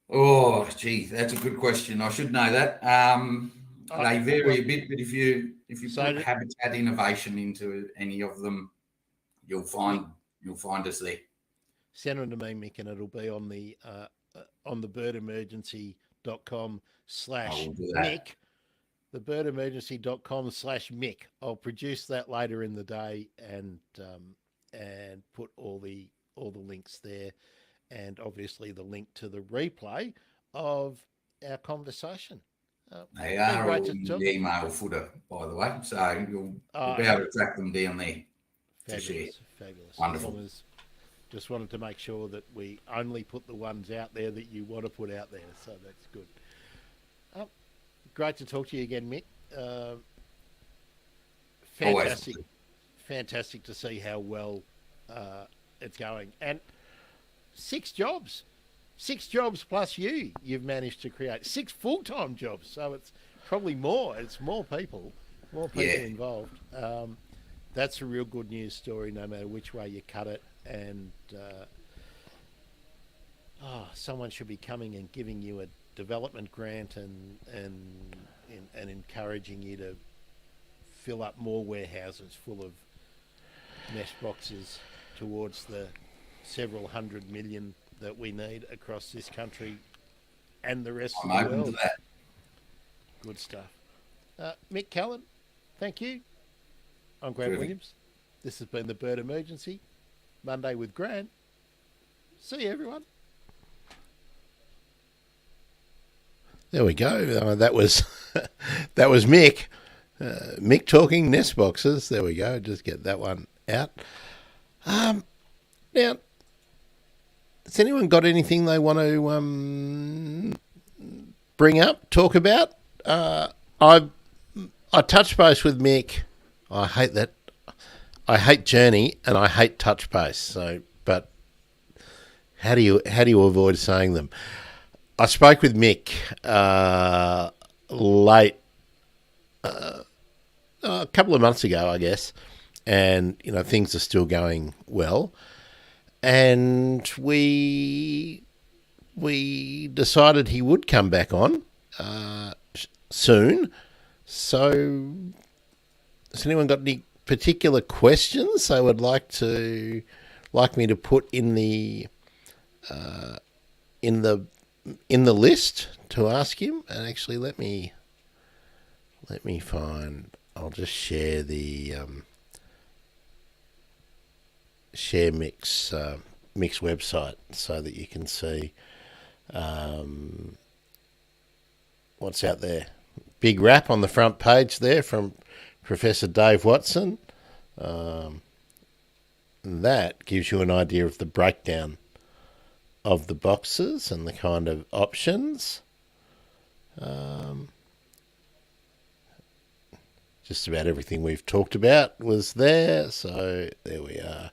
Speaker 3: Oh, gee, that's a good question. I should know that. They vary a bit, but if you put Habitat Innovation into any of them, you'll find us there.
Speaker 2: Send them to me, Mick, and it'll be on the thebirdemergency.com/Mick. Thebirdemergency.com/Mick. I'll produce that later in the day and put all the links there, and obviously the link to the replay of our conversation.
Speaker 3: They are all in the email footer, by the way, so you'll be able to track them down there.
Speaker 2: Fabulous.
Speaker 3: Wonderful.
Speaker 2: Just wanted to make sure that we only put the ones out there that you want to put out there, so that's good. Great to talk to you again, Mick. Fantastic to see how well it's going. And 6 jobs plus you've managed to create 6 full-time jobs. So it's probably more. It's more people involved. That's a real good news story, no matter which way you cut it. And someone should be coming and giving you a development grant and encouraging you to fill up more warehouses full of mesh boxes towards the several hundred million that we need across this country and the rest of the world.
Speaker 3: I'm open to that.
Speaker 2: Good stuff. Mick Callan, thank you. I'm Grant Williams. This has been the Bird Emergency, Monday with Grant. See you, everyone.
Speaker 1: There we go. That was Mick. Mick talking nest boxes. There we go. Just get that one out. Now, has anyone got anything they want to bring up, talk about? I touched base with Mick. I hate that. I hate Journey and I hate touch base. So, but how do you avoid saying them? I spoke with Mick late a couple of months ago, I guess, and things are still going well. And we decided he would come back on soon. So, has anyone got any particular questions they would like me to put in the list to ask him? And actually, let me find. I'll just share the share Mick's website so that you can see what's out there. Big rap on the front page there from Professor Dave Watson. That gives you an idea of the breakdown of the boxes and the kind of options. Just about everything we've talked about was there, so there we are.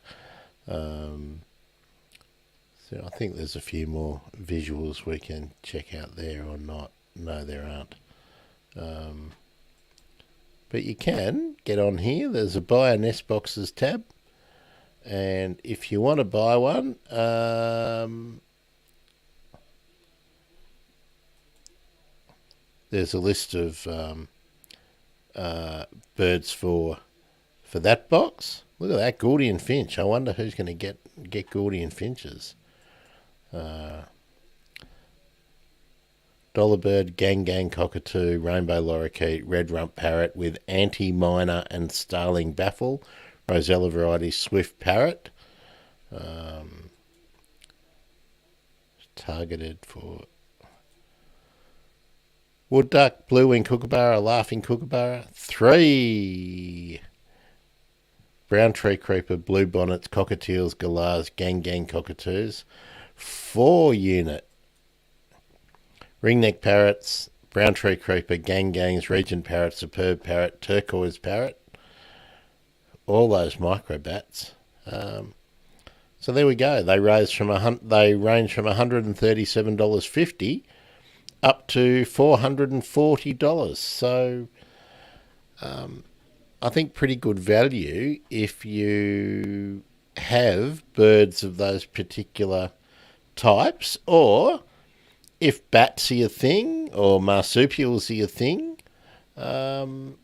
Speaker 1: So I think there's a few more visuals we can check out there or not. No, there aren't. But you can get on here. There's a Buy a Nest Boxes tab. And if you want to buy one, there's a list of birds for that box. Look at that, Gordian finch. I wonder who's going to get Gordian finches. Dollarbird, gang cockatoo, rainbow lorikeet, red rump parrot with anti-miner and starling baffle, Rosella variety swift parrot, targeted for wood duck, blue wing kookaburra, laughing kookaburra, 3 brown tree creeper, blue bonnets, cockatiels, galahs, gang cockatoos, 4-unit. Ringneck parrots, brown tree creeper, gangs, regent parrot, superb parrot, turquoise parrot, all those microbats. So there we go. They range from $137.50 up to $440. So I think pretty good value if you have birds of those particular types, or if bats are your thing or marsupials are your thing. I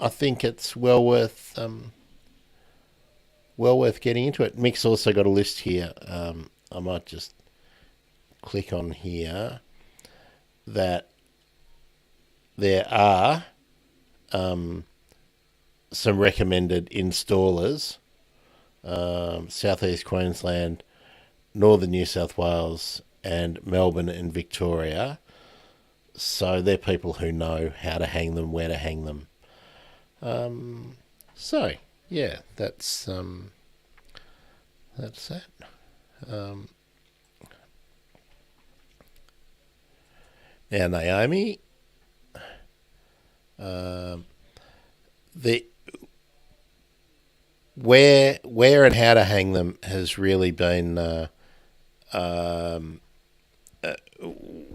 Speaker 1: think it's well worth getting into it. Mick's also got a list here. I might just click on here that there are some recommended installers. Southeast Queensland, Northern New South Wales, and Melbourne and Victoria. So they're people who know how to hang them, where to hang them. So yeah, that's that. Now Naomi, the where and how to hang them has really been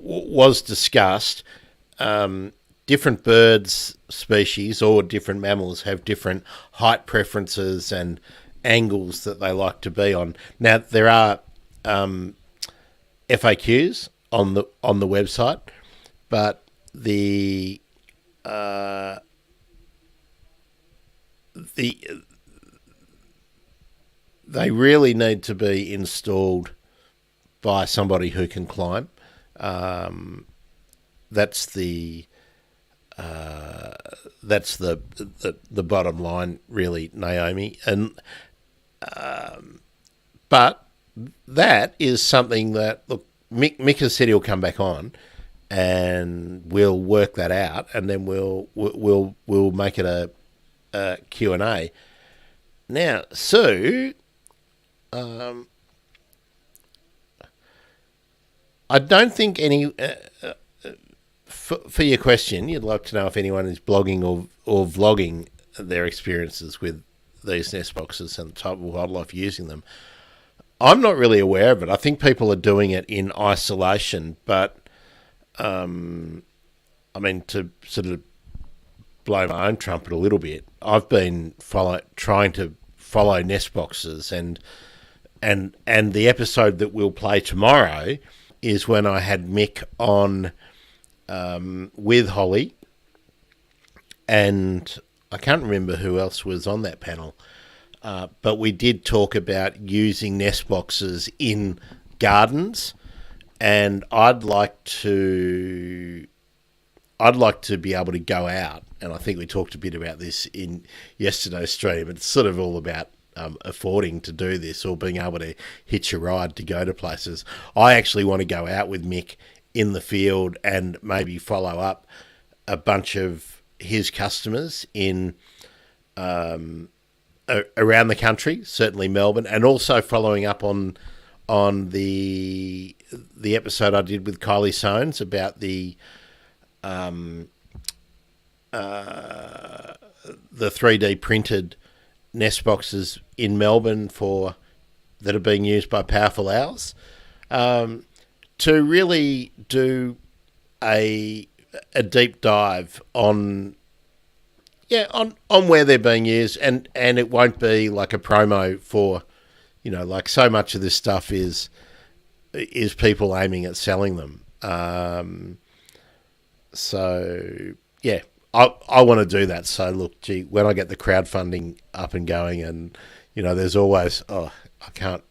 Speaker 1: was discussed. Different birds species or different mammals have different height preferences and angles that they like to be on. Now there are FAQs on the website, but they really need to be installed by somebody who can climb. That's the bottom line, really, Naomi. And but that is something that, look, Mick has said he'll come back on, and we'll work that out, and then we'll make it a Q&A. Now, Sue, I don't think any. For your question, you'd like to know if anyone is blogging or vlogging their experiences with these nest boxes and the type of wildlife using them. I'm not really aware of it. I think people are doing it in isolation, but I mean, to sort of blow my own trumpet a little bit, I've been trying to follow nest boxes, and the episode that we'll play tomorrow is when I had Mick on with Holly, and I can't remember who else was on that panel, but we did talk about using nest boxes in gardens, and I'd like to be able to go out, and I think we talked a bit about this in yesterday's stream. It's sort of all about affording to do this, or being able to hitch a ride to go to places. I actually want to go out with Mick in the field and maybe follow up a bunch of his customers in around the country, certainly Melbourne, and also following up on the episode I did with Kylie Soanes about the 3D printed nest boxes in Melbourne that are being used by Powerful Owls, to really do a deep dive on where they're being used, and it won't be like a promo for, like so much of this stuff is people aiming at selling them. So yeah, I want to do that. So look, gee, when I get the crowdfunding up and going, and there's always, I can't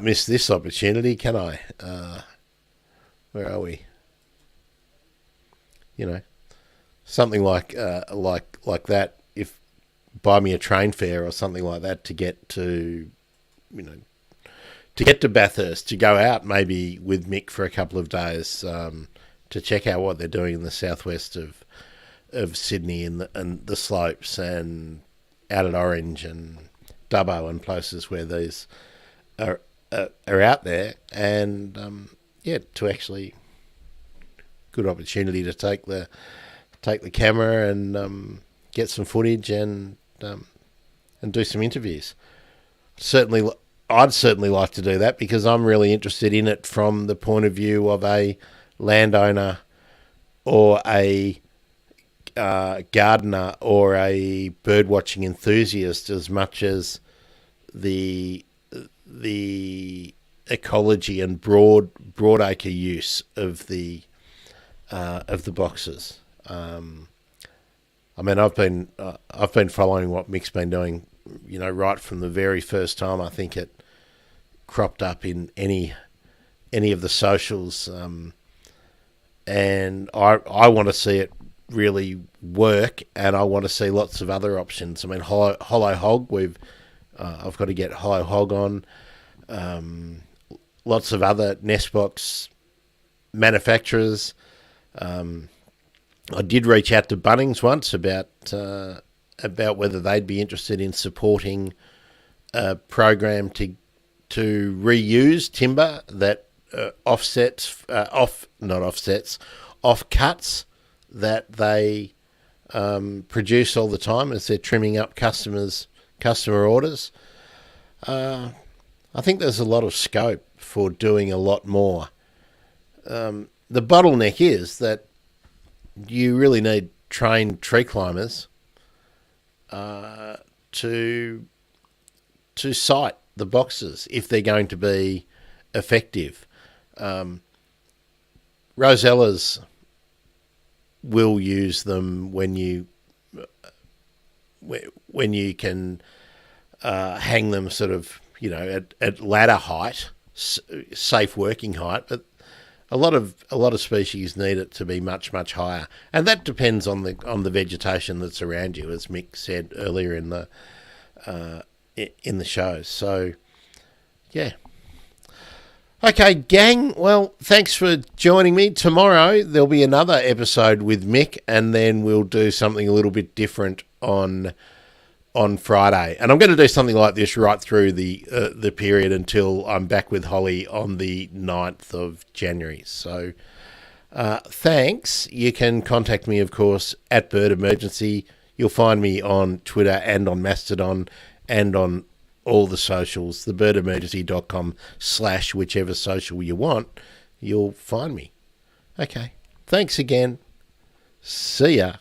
Speaker 1: miss this opportunity, can I? Where are we? Something like that. If buy me a train fare or something like that to get to Bathurst, to go out maybe with Mick for a couple of days, to check out what they're doing in the southwest of Sydney and the slopes, and out at Orange and Dubbo and places where these are out there, and to actually good opportunity to take the camera and get some footage and do some interviews. I'd certainly like to do that because I'm really interested in it from the point of view of a landowner or a gardener or a birdwatching enthusiast, as much as the ecology and broadacre use of the boxes. I mean, I've been following what Mick's been doing, right from the very first time I think it cropped up in any of the socials, and I want to see it really work, and I want to see lots of other options. I mean, Hollow Hog, I've got to get Hollow Hog on. Lots of other nest box manufacturers. I did reach out to Bunnings once about whether they'd be interested in supporting a program to reuse timber that off cuts that they produce all the time as they're trimming up customer orders. I think there's a lot of scope for doing a lot more. The bottleneck is that you really need trained tree climbers to site the boxes if they're going to be effective. Rosellas will use them when you can hang them sort of at ladder height, safe working height, but a lot of species need it to be much, much higher, and that depends on the vegetation that's around you, as Mick said earlier in the show. So, yeah. Okay, gang. Well, thanks for joining me. Tomorrow there'll be another episode with Mick, and then we'll do something a little bit different on Friday. And I'm going to do something like this right through the period until I'm back with Holly on the 9th of January. So thanks. You can contact me, of course, at Bird Emergency. You'll find me on Twitter and on Mastodon and on all the socials, thebirdemergency.com/whichever social you want. You'll find me. Okay. Thanks again. See ya.